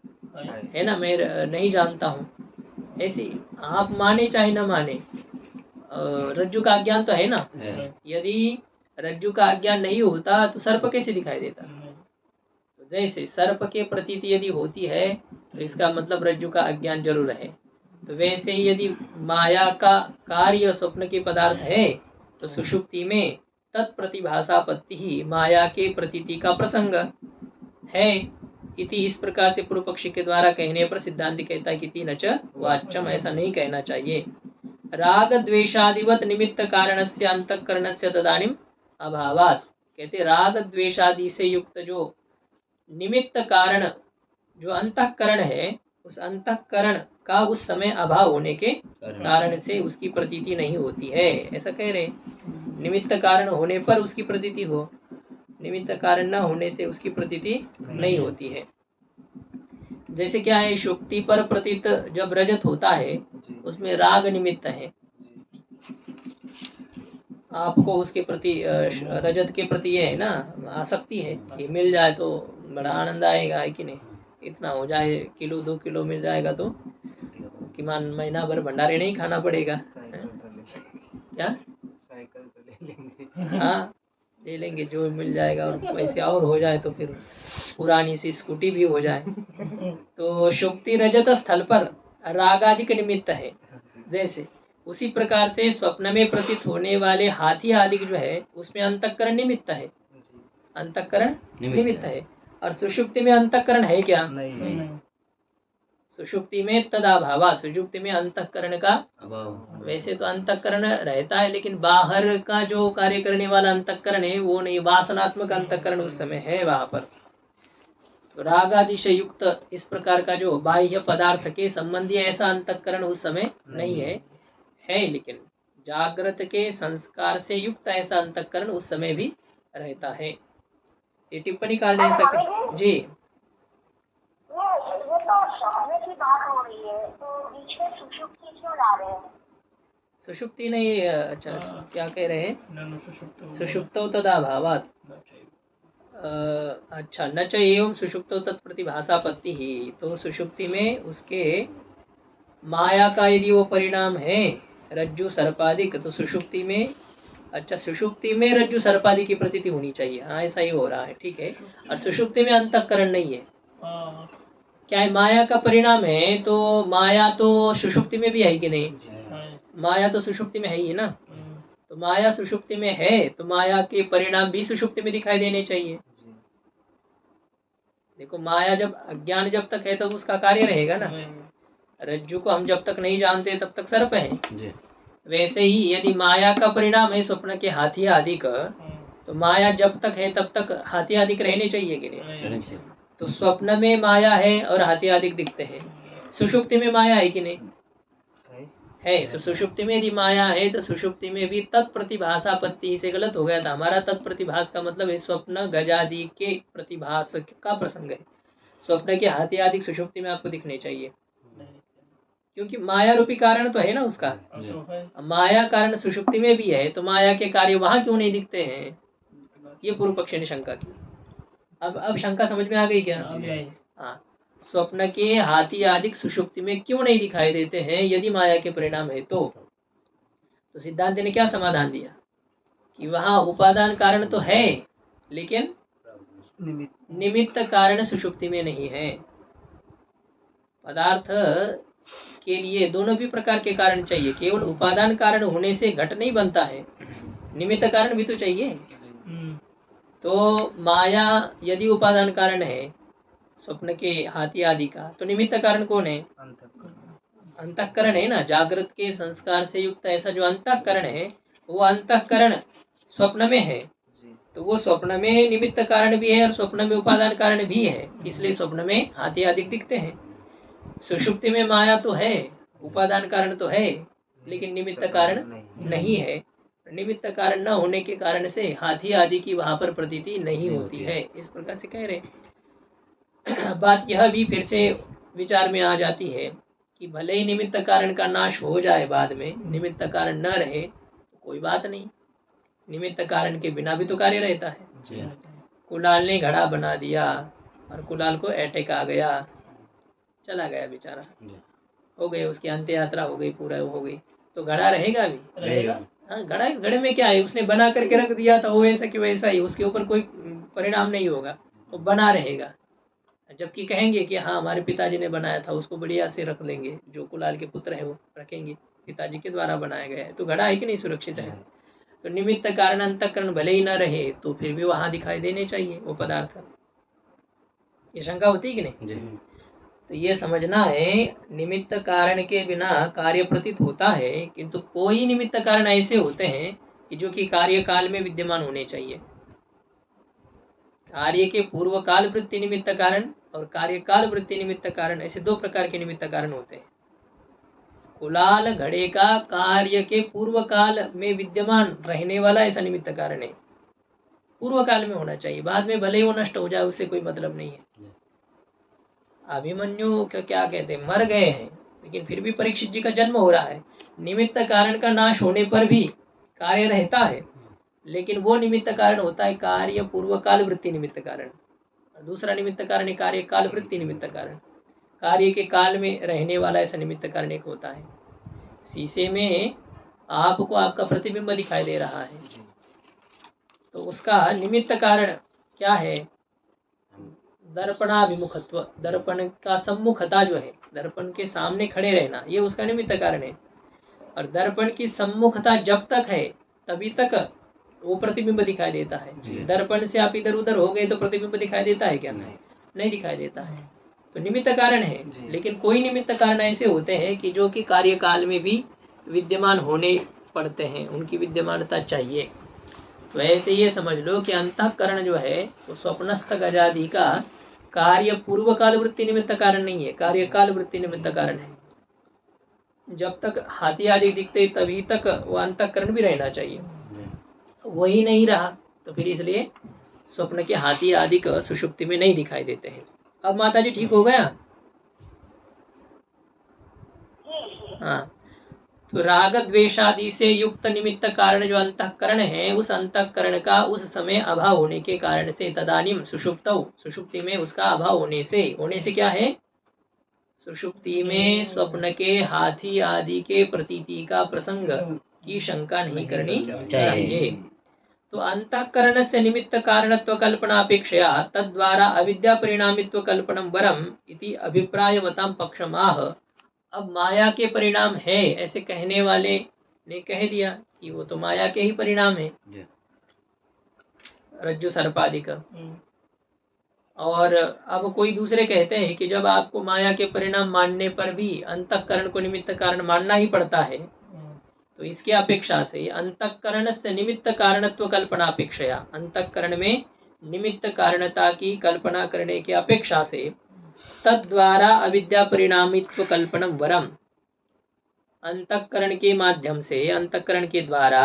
है ना, मैं नहीं जानता हूँ, ऐसी आप माने चाहे न माने रज्जु का अज्ञान तो है ना। यदि रज्जु का अज्ञान नहीं होता तो सर्प कैसे दिखाई देता? तो जैसे सर्प के प्रतीति यदि होती है तो इसका मतलब रज्जु का अज्ञान जरूर है। तो वैसे ही यदि माया का कार्य स्वप्न के पदार्थ है तो सुषुप्ति में तत्प्रतिभासापत्ति ही माया के प्रतीति का प्रसंग है। इति इस प्रकार से पूर्व पक्षी के द्वारा कहने पर सिद्धांत कहता है कि न च वाच्यम, ऐसा नहीं कहना चाहिए। राग द्वेषादिवत निमित्त कारणस्य अंतःकरणस्य तदानीम अभावात। कहते राग द्वेषादि से युक्त जो निमित्त कारण जो अंतःकरण है, उस अंतःकरण का उस समय अभाव होने के कारण से उसकी प्रतीति नहीं होती है, ऐसा कह रहे। निमित्त कारण होने पर उसकी प्रतीति हो, निमित्त कारण न होने से उसकी प्रतीति नहीं होती है। जैसे क्या है, शुक्ति पर प्रतीत जब रजत होता है उसमें राग निमित्त है, आपको उसके प्रति रजत के प्रति ये है ना आसक्ति है, ये मिल जाए तो बड़ा आनंद आएगा, है कि नहीं? इतना हो जाए, किलो 2 किलो मिल जाएगा तो कि मान महीना भर भंडारे नहीं खाना पड़ेगा। क्या साइकिल तो ले लेंगे? हाँ ले लेंगे जो मिल जाएगा, और पैसे और हो जाए तो फिर पुरानी सी स्कूटी भी हो जाए। तो शुक्ति रजत स्थल पर रागादिक निमित्त है, जैसे उसी प्रकार से स्वप्न में प्रतीत होने वाले हाथी आदि जो है उसमें अंतःकरण निमित्त है, अंतःकरण निमित्त है। और सुषुप्ति में अंतःकरण है क्या? नहीं। सुषुप्ति में तदाभावात, सुषुप्ति में अंतःकरण का अभाव। वैसे तो अंतःकरण रहता है लेकिन बाहर का जो कार्य करने वाला अंतःकरण है वो नहीं, वासनात्मक अंतःकरण उस समय है वहां पर। तो राग आदि से युक्त इस प्रकार का जो बाह्य पदार्थ के संबंधी ऐसा अंतःकरण उस समय नहीं है, लेकिन जागृत के संस्कार से युक्त ऐसा अंतःकरण उस समय भी रहता है। ये टिप्पणी कार ले सके जी। ये तो सोने की बात हो रही है, तो बीच में सुषुप्ति क्यों ला रहे हैं? सुषुप्ति नहीं, अच्छा क्या कह रहे हैं? सुषुप्तो तदाभावात्। अच्छा, न च एवं सुषुप्तो तत्प्रतिभासापत्ति ही। तो सुषुप्ति में उसके माया का यदि वो परिणाम है रज्जु सर्पादिक, तो सुषुप्ति में, अच्छा सुषुप्ति में रज्जु सर्पादि की प्रतीति होनी चाहिए। हाँ ऐसा ही हो रहा है, ठीक है। और सुषुप्ति में अंतःकरण नहीं है, क्या है माया का परिणाम है, तो माया तो सुषुप्ति में भी है कि नहीं? माया तो सुषुप्ति में है ही ना। तो माया सुषुप्ति में है तो माया के परिणाम भी सुषुप्ति में दिखाई देने चाहिए। देखो माया जब अज्ञान जब तक है तब उसका कार्य रहेगा ना। रज्जु को हम जब तक नहीं जानते तब तक सर्प है। वैसे ही यदि माया का परिणाम है स्वप्न के हाथी आदि का, तो माया जब तक है तब तक हाथी आदि रहने चाहिए कि नहीं? तो स्वप्न में माया है और हाथी आदि दिखते हैं, सुषुप्ति में माया है कि नहीं? है। तो सुषुप्ति में यदि माया है तो सुषुप्ति में भी तत्प्रतिभासापत्ति से गलत हो गया था। हमारा तत्प्रतिभास का मतलब है स्वप्न गजादि के प्रतिभास का प्रसंग है। स्वप्न के हाथी आदि सुषुप्ति में आपको दिखने चाहिए, क्योंकि माया रूपी कारण तो है ना उसका। माया कारण सुषुप्ति में भी है तो माया के कार्य वहां क्यों नहीं दिखते हैं? ये पूर्व पक्षी ने शंका की। अब शंका समझ में आ गई क्या? हाँ, स्वप्न के हाथी आदि सुषुप्ति में क्यों नहीं दिखाई देते हैं यदि माया के परिणाम है तो सिद्धांत ने क्या समाधान दिया कि वहां उपादान कारण तो है लेकिन निमित्त कारण सुषुप्ति में नहीं है। पदार्थ के लिए दोनों भी प्रकार के कारण चाहिए, केवल उपादान कारण होने से घट नहीं बनता है, निमित्त कारण भी तो चाहिए। तो माया यदि उपादान कारण है स्वप्न के हाथी आदि का, तो निमित्त कारण कौन है? अंतःकरण है ना। जागृत के संस्कार से युक्त ऐसा जो अंतःकरण है वो अंतःकरण स्वप्न में है, तो वो स्वप्न में निमित्त कारण भी है और स्वप्न में उपादान कारण भी है, इसलिए स्वप्न में हाथी आदि दिखते हैं। सुषुप्ति में माया तो है, उपादान कारण तो है, लेकिन निमित्त कारण नहीं है। निमित्त कारण न होने के कारण से हाथी आदि की वहां पर प्रतीति नहीं होती है, इस प्रकार से कह रहे। बात यह भी फिर से विचार में आ जाती है कि भले ही निमित्त कारण का नाश हो जाए, बाद में निमित्त कारण न रहे तो कोई बात नहीं, निमित्त कारण के बिना भी तो कार्य रहता है। कुलाल ने घड़ा बना दिया और कुलाल को अटैक आ गया, चला गया बेचारा, हो गई उसकी अंत्य यात्रा हो गई, पूरा हो गई, तो घड़ा रहेगा अभी? रहेगा। हाँ, घड़े में क्या है, उसने बना करके रख दिया था, वो ऐसा कि वैसा ही, उसके ऊपर कोई परिणाम नहीं होगा, तो बना रहेगा। जबकि कहेंगे कि हाँ हमारे पिताजी ने बनाया था, उसको बढ़िया से रख लेंगे, जो कुलाल के पुत्र है वो रखेंगे, पिताजी के द्वारा बनाया गया है, तो घड़ा है कि नहीं, सुरक्षित है। तो निमित्त कारण अंतःकरण भले ही न रहे तो फिर भी वहां दिखाई देने चाहिए वो पदार्थ। ये शंका होती कि नहीं? तो ये समझना है, निमित्त कारण के बिना कार्य प्रतीत होता है, किंतु कोई निमित्त कारण ऐसे होते हैं कि जो कि कार्य काल में विद्यमान होने चाहिए। कार्य के पूर्व काल वृत्ति निमित्त कारण और कार्यकाल वृत्ति निमित्त कारण, ऐसे दो प्रकार के निमित्त कारण होते हैं। कुलाल घड़े का कार्य के पूर्व काल में विद्यमान रहने वाला ऐसा निमित्त कारण है, पूर्व काल में होना चाहिए, बाद में भले ही वो नष्ट हो जाए उससे कोई मतलब नहीं है। अभिमन्यु क्या कहते हैं, मर गए हैं लेकिन फिर भी परीक्षित जी का जन्म हो रहा है, निमित्त कारण का नाश होने पर भी कार्य रहता है, लेकिन वो निमित्त कारण होता है कार्य पूर्व काल वृत्ति निमित्त कारण, दूसरा निमित्त कारण है कार्य काल वृत्ति निमित्त कारण। कार्य के काल में रहने वाला ऐसा निमित्त कारण एक होता है। शीशे में आपको आपका प्रतिबिंब दिखाई दे रहा है, तो उसका निमित्त कारण क्या है? दर्पणाभिमुखत्व, दर्पण का सम्मुखता जो है, दर्पण के सामने खड़े रहना, ये उसका निमित्त कारण है। और दर्पण की सम्मुखता जब तक है तभी तक वो प्रतिबिंब दिखाई देता है। दर्पण से आप इधर उधर हो गए तो प्रतिबिंब दिखाई देता है क्या? नहीं दिखाई देता है। तो निमित्त कारण है, लेकिन कोई निमित्त कारण ऐसे होते हैं कि जो कि कार्यकाल में भी विद्यमान होने पड़ते हैं, उनकी विद्यमानता चाहिए। तो ऐसे ये समझ लो कि अंतःकरण जो है वो स्वप्नस्थ गजादि का कार्य पूर्व काल वृत्ति निमित्त कारण नहीं है, कार्यकाल वृत्ति निमित्त कारण है। जब तक हाथी आदि दिखते तभी तक वो अंतःकरण भी रहना चाहिए, वही नहीं रहा तो फिर इसलिए स्वप्न के हाथी आदि का सुषुप्ति में नहीं दिखाई देते हैं। अब माता जी ठीक हो गया? हाँ, तो राग द्वेषादि से युक्त निमित्त कारण जो अंतःकरण है, उस अंतःकरण का उस समय अभाव होने के कारण से तदानीम सुषुप्तौ, सुषुप्ति में उसका अभाव होने से क्या है? सुषुप्ति में स्वप्न के हाथी आदि के प्रतीति का प्रसंग की शंका नहीं करनी चाहिए। तो अंतःकरण से निमित्त कारणत्व कल्पनापेक्षया तद्वारा अविद्या परिणामित्व कल्पनम वरम इति अभिप्रायवताम पक्षमाह। अब माया के परिणाम है ऐसे कहने वाले ने कह दिया कि वो तो माया के ही परिणाम है, रज्जु सर्पादि का। और अब कोई दूसरे कहते हैं कि जब आपको माया के परिणाम मानने पर भी अंतःकरण को निमित्त कारण मानना ही पड़ता है, तो इसके अपेक्षा से अंतःकरण से निमित्त कारणत्व कल्पना अपेक्षया, अंतःकरण में निमित्त कारणता की कल्पना करने की अपेक्षा से तद्वारा अविद्या परिणामित्व कल्पनम वरम, अंतःकरण के माध्यम से, अंतःकरण के द्वारा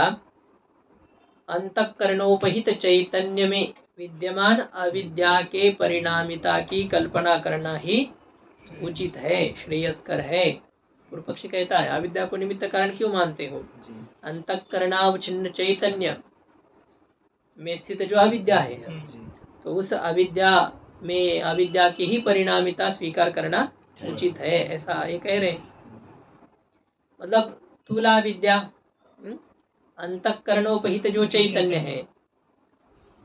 अंतःकरणोपहित चैतन्य में विद्यमान अविद्या के परिणामिता की कल्पना करना ही उचित है, श्रेयस्कर है। पूर्व पक्षी कहता है अविद्या को निमित्त कारण क्यों मानते हो? अंतःकरणावच्छिन्न चैतन्य में स्थित जो अविद्या है, तो उस अविद्या में अविद्या की ही परिणामिता स्वीकार करना उचित है, ऐसा ये कह रहे। मतलब स्थूला विद्या, अंतःकरणोपहित जो चैतन्य है,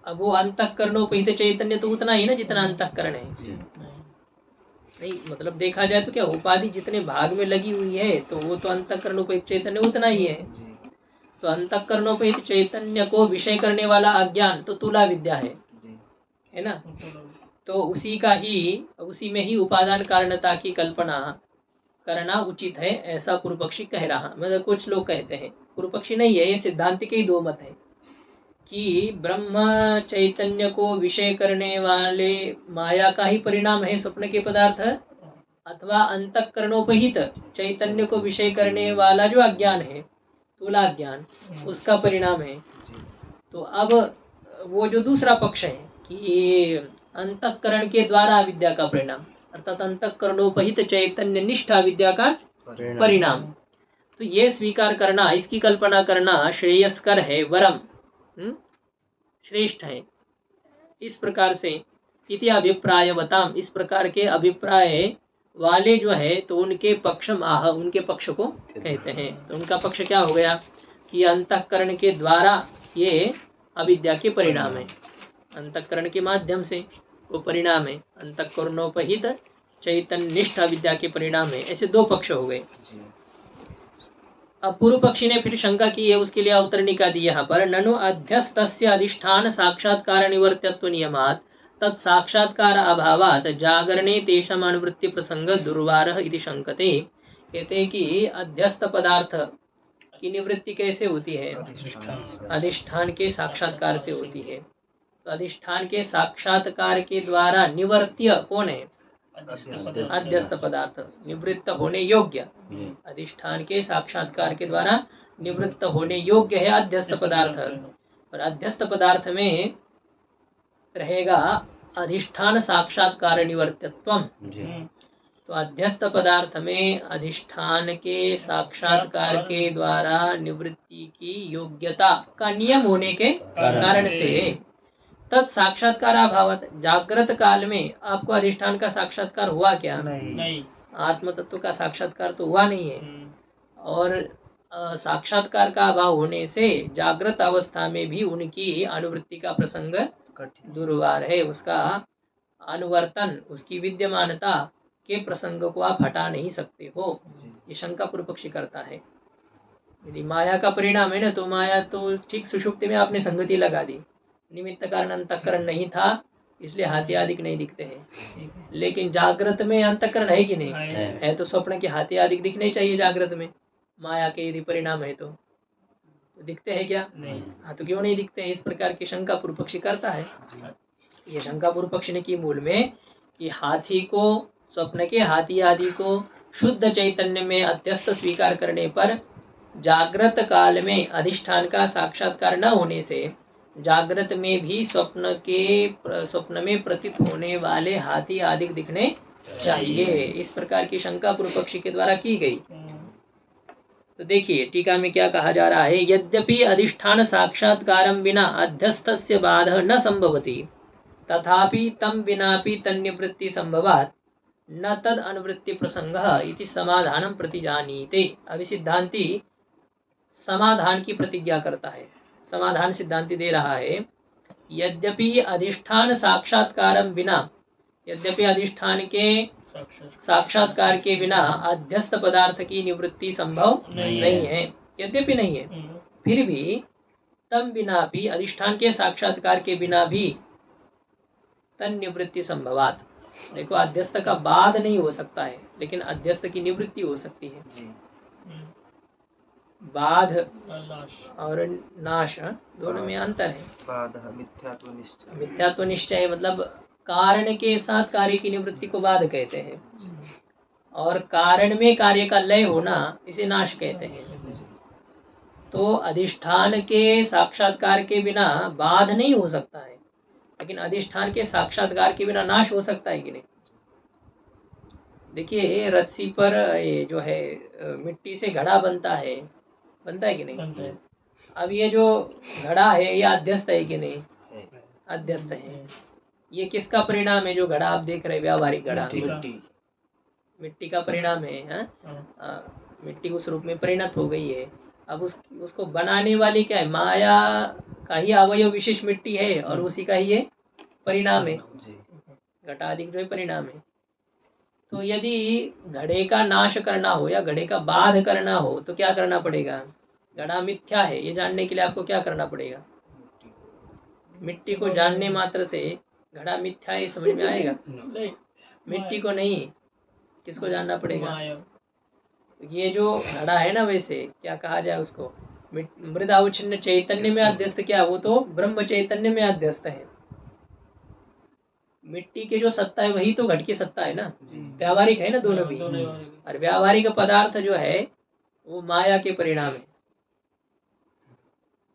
अब वो अंतःकरणोपहित चैतन्य तो उतना ही ना जितना अंतःकरण है। नहीं, मतलब देखा जाए तो क्या उपाधि जितने भाग में लगी हुई है तो वो तो अंतःकरणोपहित चैतन्य उतना ही है। तो अंतःकरणोपहित चैतन्य को विषय करने वाला अज्ञान तो तुला विद्या है ना, तो उसी का ही, उसी में ही उपादान कारणता की कल्पना करना उचित है, ऐसा पूर्व पक्षी कह रहा। मतलब कुछ लोग कहते हैं, पूर्व पक्षी नहीं है, ये सिद्धांत के ही दो मत है कि ब्रह्म चैतन्य को विषय करने वाले माया का ही परिणाम है स्वप्न के पदार्थ, अथवा अंतःकरणोपहित चैतन्य को विषय करने वाला जो अज्ञान है, स्थूला ज्ञान, उसका परिणाम है। तो अब वो जो दूसरा पक्ष है कि अंतःकरण के द्वारा अविद्या का परिणाम, अर्थात अंतःकरणोपहित चैतन्य निष्ठ अविद्या का परिणाम, तो ये स्वीकार करना, इसकी कल्पना करना श्रेयस्कर है, वरम श्रेष्ठ है। इस प्रकार से इति अभिप्राय बताम, इस प्रकार के अभिप्राय वाले जो है तो उनके पक्ष आह, उनके पक्ष को कहते हैं। तो उनका पक्ष क्या हो गया कि अंतःकरण के द्वारा ये अविद्या के परिणाम है, अंतःकरण के माध्यम से वो परिणाम है, अंतःकरणोपहित चैतन्य निष्ठ अविद्या के परिणाम है। ऐसे दो पक्ष हो गए। अब पूर्व पक्षी ने फिर शंका की है, उसके लिए अवतरणिका दी यहाँ पर, ननु अध्यस्तस्य अधिष्ठान साक्षात्कार निवर्त्यत्व नियमात् तत् साक्षात्कार अभावात् जागरणे तेषाम् अनुवृत्ति प्रसंग दुर्वारः इति शंकते। कहते हैं कि अध्यस्त पदार्थ की निवृत्ति कैसे होती है? अधिष्ठान के साक्षात्कार से होती है। तो अधिष्ठान के साक्षात्कार के द्वारा निवर्त्य कौन है? अध्यस्त पदार्थ, निवृत्त होने योग्य। अधिष्ठान के साक्षात्कार के द्वारा निवृत्त होने योग्य है अध्यस्त पदार्थ। और अध्यस्त पदार्थ में रहेगा अधिष्ठान साक्षात्कार निवर्त्यत्वम। तो अध्यस्त पदार्थ में अधिष्ठान के साक्षात्कार के द्वारा निवृत्ति की योग्यता का नियम होने के कारण से तत् साक्षात्कार अभावत, जागृत काल में आपको अधिष्ठान का साक्षात्कार हुआ क्या? नहीं। आत्म तत्व का साक्षात्कार तो हुआ नहीं है। और साक्षात्कार का अभाव होने से जागृत अवस्था में भी उनकी अनुवृत्ति का प्रसंग दुर्वार है, उसका अनुवर्तन, उसकी विद्यमानता के प्रसंग को आप हटा नहीं सकते हो। ये शंका पूर्व पक्षी करता है। यदि माया का परिणाम है ना, तो माया तो ठीक सुषुप्ति में आपने संगति लगा दी, निमित्त कारण अंतःकरण नहीं था, इसलिए हाथी आदि नहीं दिखते हैं। लेकिन जागृत में अंतःकरण है कि नहीं है? तो स्वप्न के हाथी आदि दिखने चाहिए जागृत में, माया के यदि परिणाम है तो दिखते हैं क्या? नहीं। हाँ, तो क्यों नहीं दिखते हैं? इस प्रकार की शंका पूर्व पक्षी करता है। ये शंका पूर्व पक्षी ने की मूल में कि हाथी को, स्वप्न के हाथी आदि को शुद्ध चैतन्य में अध्यस्त स्वीकार करने पर जागृत काल में अधिष्ठान का साक्षात्कार न होने से जागृत में भी स्वप्न में प्रतीत होने वाले हाथी आदि दिखने चाहिए। इस प्रकार की शंका पूर्व पक्षी के द्वारा की गई। तो देखिए टीका में क्या कहा जा रहा है, यद्यपि अधिष्ठान साक्षात्कारं विना अध्यस्तस्य बाधः न संभवति तथापि तम विनापि तन्निवृत्ति संभवात् न तद अनुवृत्ति प्रसंगः इति समाधानं प्रतिजानीते। अभी सिद्धांती समाधान की प्रतिज्ञा करता है, समाधान सिद्धांति दे रहा है। यद्यपि अधिष्ठान साक्षात्कारं विना, यद्यपि अधिष्ठान के साक्षात्कार के बिना अध्यस्त पदार्थ की निवृत्ति संभव नहीं है, यद्यपि नहीं है, फिर भी तम बिना भी, अधिष्ठान के साक्षात्कार के बिना भी तन निवृत्ति संभवात। देखो अध्यस्त का बाध नहीं हो सकता है, लेकिन अध्यस्त की निवृत्ति हो सकती है। बाध और नाश दोनों में अंतर है। मिथ्यात्व निश्चय मतलब कारण के साथ कार्य की निवृत्ति को बाध कहते हैं, और कारण में कार्य का लय होना इसे नाश कहते हैं। तो अधिष्ठान के साक्षात्कार के बिना बाध नहीं हो सकता है, लेकिन अधिष्ठान के साक्षात्कार के बिना नाश हो सकता है कि नहीं? देखिए रस्सी पर ये जो है मिट्टी से घड़ा बनता है कि नहीं? अब ये जो घड़ा है ये अध्यस्त है कि नहीं? अध्यस्त है। ये किसका परिणाम है? जो घड़ा आप देख रहे हैं व्यावहारिक घड़ा, मिट्टी का परिणाम है। मिट्टी उस रूप में परिणत हो गई है। अब उसको बनाने वाली क्या है? माया का ही अवयव विशेष मिट्टी है और उसी का ही ये परिणाम है, घटाधिक जो है परिणाम है। तो यदि घड़े का नाश करना हो या घड़े का बाध करना हो तो क्या करना पड़ेगा? घड़ा मिथ्या है ये जानने के लिए आपको क्या करना पड़ेगा? मिट्टी को जानने मात्र से घड़ा मिथ्या है समझ में आएगा? मिट्टी को नहीं, किसको जानना पड़ेगा? ये जो घड़ा है ना, वैसे क्या कहा जाए उसको, मृदावच्छिन्न चैतन्य में अध्यस्त क्या, वो तो ब्रह्म चैतन्य में अध्यस्त है। मिट्टी के जो सत्ता है वही तो घट की सत्ता है ना, जी व्यावहारिक है ना दोनों भी। दोनों और व्यावहारिक पदार्थ जो है वो माया के परिणाम है।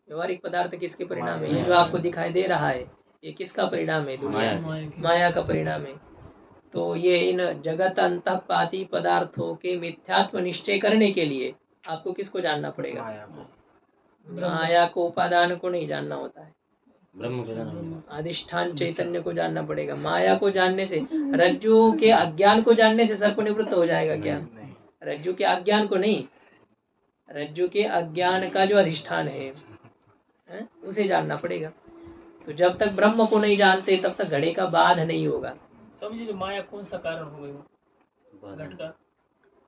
व्यवहारिक पदार्थ किसके परिणाम है? ये जो आपको दिखाई दे रहा है ये किसका परिणाम है? दुनिया, माया का परिणाम है। तो ये इन जगत अंतःपाती पदार्थों के मिथ्यात्व निश्चय करने के लिए आपको किसको जानना पड़ेगा? माया को, उपादान को नहीं जानना होता है, ब्रह्म को जानना। अधिष्ठान चैतन्य को जानना पड़ेगा। माया को जानने से, रज्जु के अज्ञान को जानने से सर्प निवृत्त हो जाएगा क्या? रज्जु के अज्ञान को नहीं, रज्जु के अज्ञान का जो अधिष्ठान है उसे जानना पड़ेगा। तो जब तक ब्रह्म को नहीं जानते तब तक घड़े का बाध नहीं होगा। समझिए जो माया कौन सा कारण हो गई वो? घट का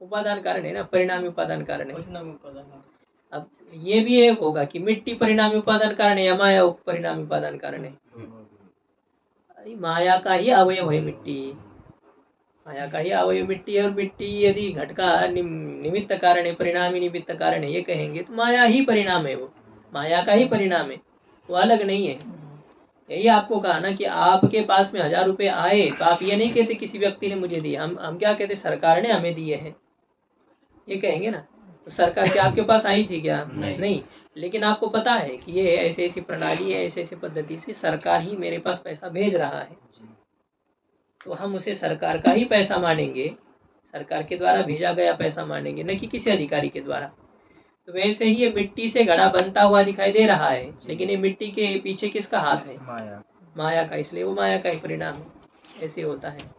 उपादान कारण है ना, परिणामी उपादान कारण है। परिणामी उपादान। अब ये भी एक होगा कि मिट्टी परिणामी उपादान कारण है या माया परिणामी उपादान कारण है? माया का ही अवयव है मिट्टी, माया का ही अवयव मिट्टी है। और मिट्टी यदि घट का निमित्त कारण है, परिणामी निमित्त कारण है ये कहेंगे तो माया ही परिणाम है, वो माया का ही परिणाम है, वो अलग नहीं है। यही आपको कहा ना कि आपके पास में 1000 रुपए आए तो आप ये नहीं कहते किसी व्यक्ति ने मुझे दिए, हम क्या कहते? सरकार ने हमें दिए हैं, ये कहेंगे ना। तो सरकार क्या आपके पास आई थी क्या? नहीं। लेकिन आपको पता है कि ये ऐसी ऐसी प्रणाली है, ऐसी ऐसी पद्धति से सरकार ही मेरे पास पैसा भेज रहा है, तो हम उसे सरकार का ही पैसा मानेंगे, सरकार के द्वारा भेजा गया पैसा मानेंगे, न कि किसी अधिकारी के द्वारा। तो वैसे ही ये मिट्टी से घड़ा बनता हुआ दिखाई दे रहा है, लेकिन ये मिट्टी के पीछे किसका हाथ है? माया का, इसलिए वो माया का ही परिणाम है, ऐसे होता है।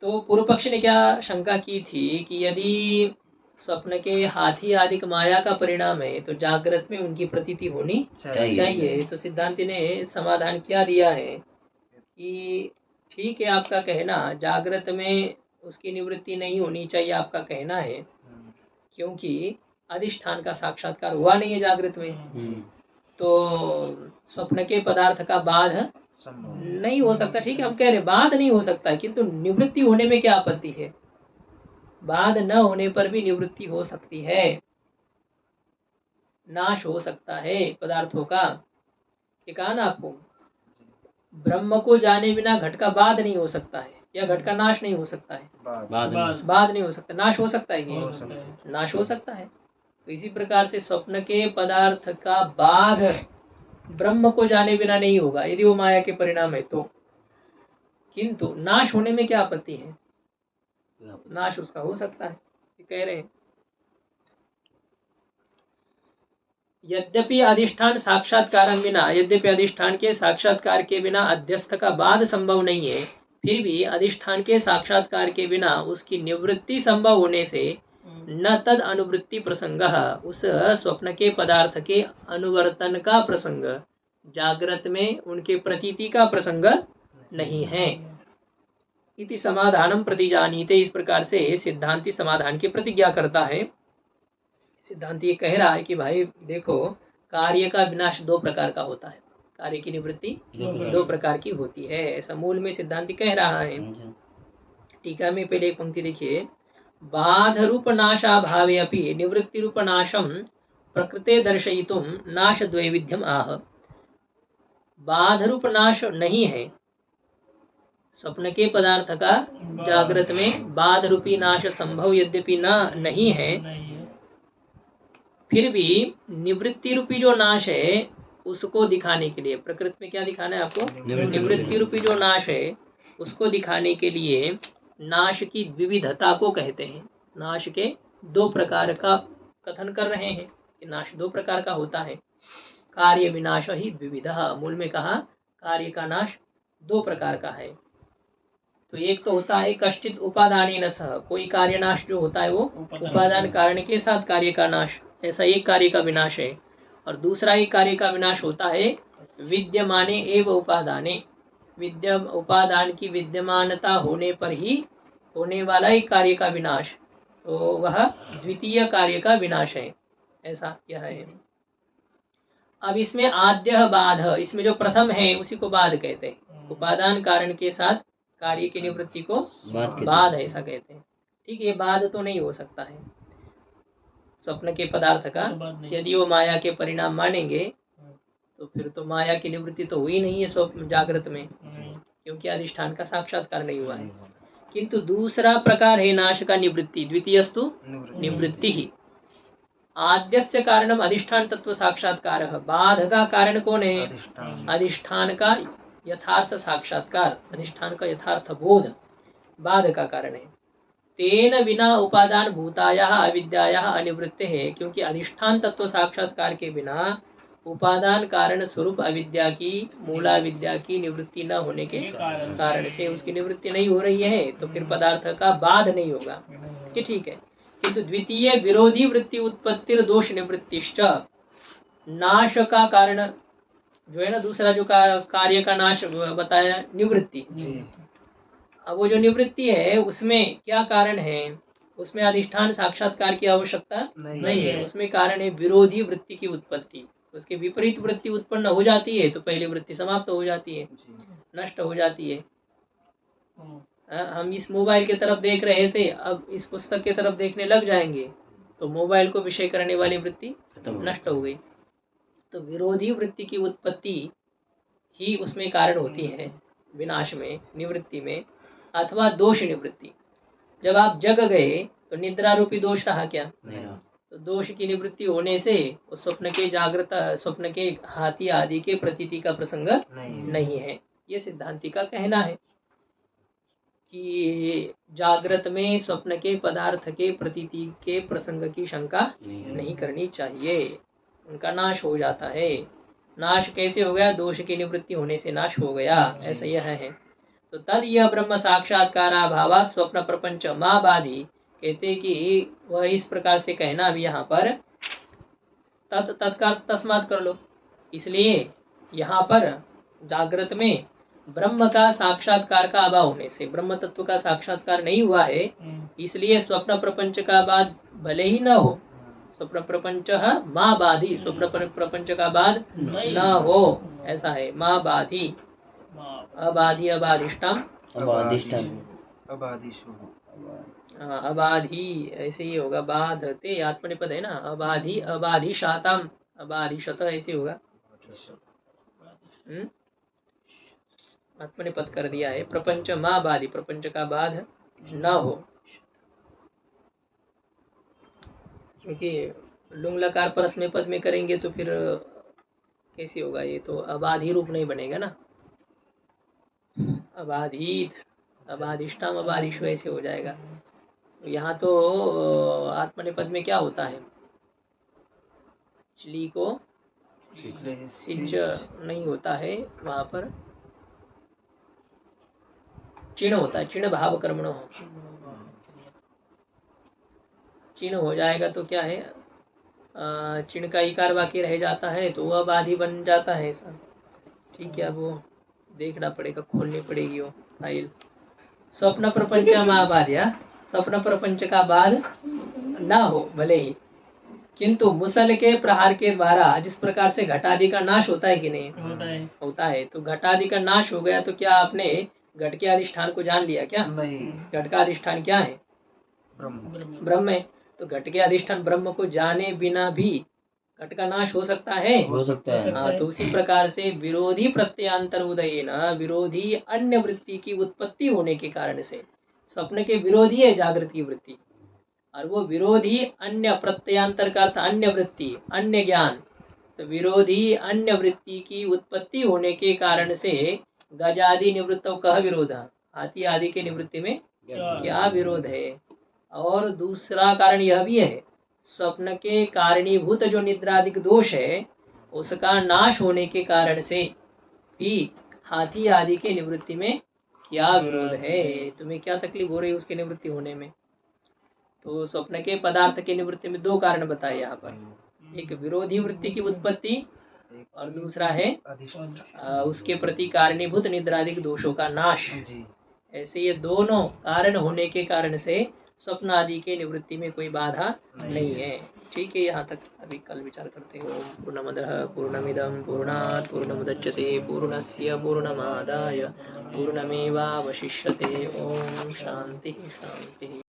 तो पूर्व पक्ष ने क्या शंका की थी कि यदि स्वप्न के हाथी आदि माया का परिणाम है तो जागृत में उनकी प्रतीति होनी चाहिए। तो सिद्धांति ने समाधान क्या दिया है कि ठीक है, आपका कहना जागृत में उसकी निवृत्ति नहीं होनी चाहिए, आपका कहना है, क्योंकि अधिष्ठान का साक्षात्कार हुआ नहीं है जागृत में, तो स्वप्न के पदार्थ का बाध नहीं हो सकता। ठीक है, हम कह रहे बाध नहीं हो सकता है, किंतु निवृत्ति होने में क्या आपत्ति है? बाध न होने पर भी निवृत्ति हो सकती है, नाश हो सकता है पदार्थों का। ये कहा ना आपको, ब्रह्म को जाने बिना घट का बाध नहीं हो सकता है, या घट का नाश नहीं हो सकता है। बाध नहीं हो सकता, नाश हो सकता है कि नाश हो सकता है। तो इसी प्रकार से स्वप्न के पदार्थ का बाध ब्रह्म को जाने बिना नहीं होगा यदि वो माया के परिणाम है तो, किंतु नाश होने में क्या आपत्ति है? नाश उसका हो सकता है, कह रहे हैं। यद्यपि अधिष्ठान साक्षात्कार बिना, यद्यपि अधिष्ठान के साक्षात्कार के बिना अध्यस्थ का बाध संभव नहीं है, फिर भी अधिष्ठान के साक्षात्कार के बिना उसकी निवृत्ति संभव होने से न तद अनुवृत्ति प्रसंग, उस स्वप्न के पदार्थ के अनुवर्तन का प्रसंग, जागृत में उनके प्रतीति का प्रसंग नहीं है। इति समाधानम प्रतिजानीते, इस प्रकार से सिद्धांति समाधान की प्रतिज्ञा करता है। सिद्धांति ये कह रहा है कि भाई देखो, कार्य का विनाश 2 प्रकार का होता है, कार्य की निवृत्ति 2 प्रकार की होती है, ऐसा मूल में सिद्धांति कह रहा है। टीका में पहले एक पंक्ति देखिए, बाध रूप नाशाभावे अपि निवृत्ति रूप नाशम प्रकृते दर्शयितुम नाश द्वैविध्यम आह। बाध रूप नाश नहीं है स्वप्न के पदार्थ का, जागृत में बाध रूपी नाश संभव यद्यपि नहीं है, फिर भी निवृत्ति रूपी जो नाश है उसको दिखाने के लिए, प्रकृति में क्या दिखाना है आपको? निवृत्ति रूपी जो नाश है उसको दिखाने के लिए नाश की विविधता को कहते हैं। नाश के 2 प्रकार का कथन कर रहे हैं कि नाश 2 प्रकार का होता है। कार्य विनाश ही द्विविधः, मूल में कहा कार्य का नाश 2 प्रकार का है। तो एक तो होता है कश्चित उपादानेन सह, कोई कार्य नाश जो होता है वो उपादान कारण के साथ कार्य का नाश, ऐसा एक कार्य का विनाश है। और दूसरा एक कार्य का विनाश होता है विद्यमाने एव उपादाने, उपादान की विद्यमानता होने पर ही होने वाला एक कार्य का विनाश, तो वह द्वितीय कार्य का विनाश है, ऐसा यह है। अब इसमें आद्य बाध, इसमें जो प्रथम है उसी को बाध कहते हैं, उपादान कारण के साथ कार्य की निवृत्ति को बाध ऐसा कहते हैं। ठीक है, बाध तो नहीं हो सकता है स्वप्न के पदार्थ का, यदि वो माया के परिणाम मानेंगे तो फिर तो माया की निवृत्ति तो हुई नहीं है स्वप्न जागृत में, नहीं। क्योंकि अधिष्ठान का साक्षात्कार नहीं हुआ है। किंतु दूसरा प्रकार है नाश का निवृत्ति, द्वितीयस्तु निवृत्ति ही। आद्यस्य कारणम अधिष्ठान तत्व साक्षात्कार, बाध का कारण कौन है? अधिष्ठान का यथार्थ साक्षात्कार, अधिष्ठान का यथार्थ बोध बाध का कारण है। तेन बिना उपादान भूताया अविद्याया अनिवृत्ति है, क्योंकि अधिष्ठान तत्व साक्षात्कार के बिना उपादान कारण स्वरूप अविद्या की, मूला विद्या की निवृत्ति न होने के कारण से उसकी निवृत्ति नहीं हो रही है, तो फिर पदार्थ का बाध नहीं होगा कि ठीक है। किंतु द्वितीय विरोधी वृत्ति उत्पत्ति दोष निवृत्तिश्च, नाश का कारण जो है ना, दूसरा जो कार्य का नाश बताया निवृत्ति, अब वो जो निवृत्ति है उसमें क्या कारण है? उसमें अधिष्ठान साक्षात्कार की आवश्यकता नहीं है, उसमें कारण है विरोधी वृत्ति की उत्पत्ति। उसके विपरीत वृत्ति उत्पन्न हो जाती है तो पहली वृत्ति समाप्त हो जाती है, नष्ट हो जाती है। हम इस मोबाइल की तरफ देख रहे थे, अब इस पुस्तक की तरफ देखने लग जाएंगे तो मोबाइल को विषय करने वाली वृत्ति नष्ट हो गई। तो विरोधी वृत्ति की उत्पत्ति ही उसमें कारण होती है विनाश में, निवृत्ति में, अथवा दोष निवृत्ति। जब आप जग गए तो निद्रा रूपी दोष रहा क्या? तो दोष की निवृत्ति होने से उस स्वप्न के जागृत, स्वप्न के हाथी आदि के प्रतीति का प्रसंग नहीं है। ये सिद्धांति का कहना है कि जागृत में स्वप्न के पदार्थ के प्रतीति के प्रसंग की शंका नहीं करनी चाहिए, उनका नाश हो जाता है। नाश कैसे हो गया? दोष की निवृत्ति होने से नाश हो गया, ऐसा यह है। तो तद यह ब्रह्म साक्षात्काराभावात् स्वप्न प्रपंच मां बाधी, कहते कि वह इस प्रकार से कहना भी यहाँ पर तत्काल तस्मात् कर लो। इसलिए यहाँ पर जागृत में ब्रह्म का साक्षात्कार का अभाव होने से, ब्रह्म तत्व का साक्षात्कार नहीं हुआ है, इसलिए स्वप्न प्रपंच का बाद भले ही न हो, स्वप्न प्रपंच मां बाधी, स्वप्न प्रपंच का बाद न हो, ऐसा है। मां बाधी, अबाधी अबाधिष्टाम अबाधी, ऐसे ही होगा। बाधते आत्मनिपद है ना, अबाधी अबाधिशाताम, अबाधिशत ऐसे होगा। आत्मनिपद कर दिया है। प्रपंच मां बाधी, प्रपंच का बाध न हो, क्योंकि लुंग लकार परस्मै पद में करेंगे तो फिर कैसे होगा? ये तो अबाधी रूप नहीं बनेगा ना, अबाधित अबाधिष्टाम अबाधिशु ऐसे हो जाएगा। तो यहाँ तो आत्मनिपद में क्या होता है? चिली को सिच नहीं होता है, वहां पर चिण होता है, चिण भाव कर्मणो, चिण हो जाएगा तो क्या है? चिण का इकार बाकी रह जाता है तो वह बाधी बन जाता है ऐसा। ठीक है, अब वो देखना पड़ेगा, खोलनी पड़ेगी वो फाइल। स्वप्न प्रपंच महाबाध्या, स्वप्न प्रपंच का बाध ना हो भले ही, किंतु मुसल के प्रहार के द्वारा जिस प्रकार से घटादि का नाश होता है कि नहीं? होता है। तो घटादि का नाश हो गया तो क्या आपने घट के अधिष्ठान को जान लिया क्या? नहीं। घट का अधिष्ठान क्या है? ब्रह्म है। तो घट के अधिष्ठान ब्रह्म को जाने बिना भी घट का नाश हो सकता है? हो सकता है। हाँ, तो उसी प्रकार से विरोधी प्रत्यंतर उदय न, विरोधी अन्य वृत्ति की उत्पत्ति होने के कारण से, स्वप्न के विरोधी है जागृत की वृत्ति, और वो विरोधी अन्य प्रत्यंतर का अर्थ अन्य वृत्ति, अन्य ज्ञान, तो विरोधी अन्य वृत्ति की उत्पत्ति होने के कारण से गजादि निवृत्त कह विरोध, हाथी आदि के निवृत्ति में क्या विरोध है? और दूसरा कारण यह भी है, स्वप्न के कारणीभूत जो निद्रादिक दोष है उसका नाश होने के कारण से भी हाथी आदि के निवृत्ति में क्या विरोध है? तुम्हें क्या तकलीफ हो रही है उसके निवृत्ति होने में? तो स्वप्न के पदार्थ की निवृत्ति में दो कारण बताए यहाँ पर, एक विरोधी वृत्ति की उत्पत्ति और दूसरा है उसके प्रति कारणीभूत निद्रादिक दोषों का नाश। ऐसे ये दोनों कारण होने के कारण से स्वप्न आदि के निवृत्ति में कोई बाधा नहीं है। ठीक है, यहाँ तक अभी कल विचार करते हैं। ओम पूर्णमदः पूर्णमिदं पूर्णात् पूर्णमुदच्यते पूर्णस्य पूर्णमादाय पूर्णमेवावशिष्यते। ओम शांति शांति।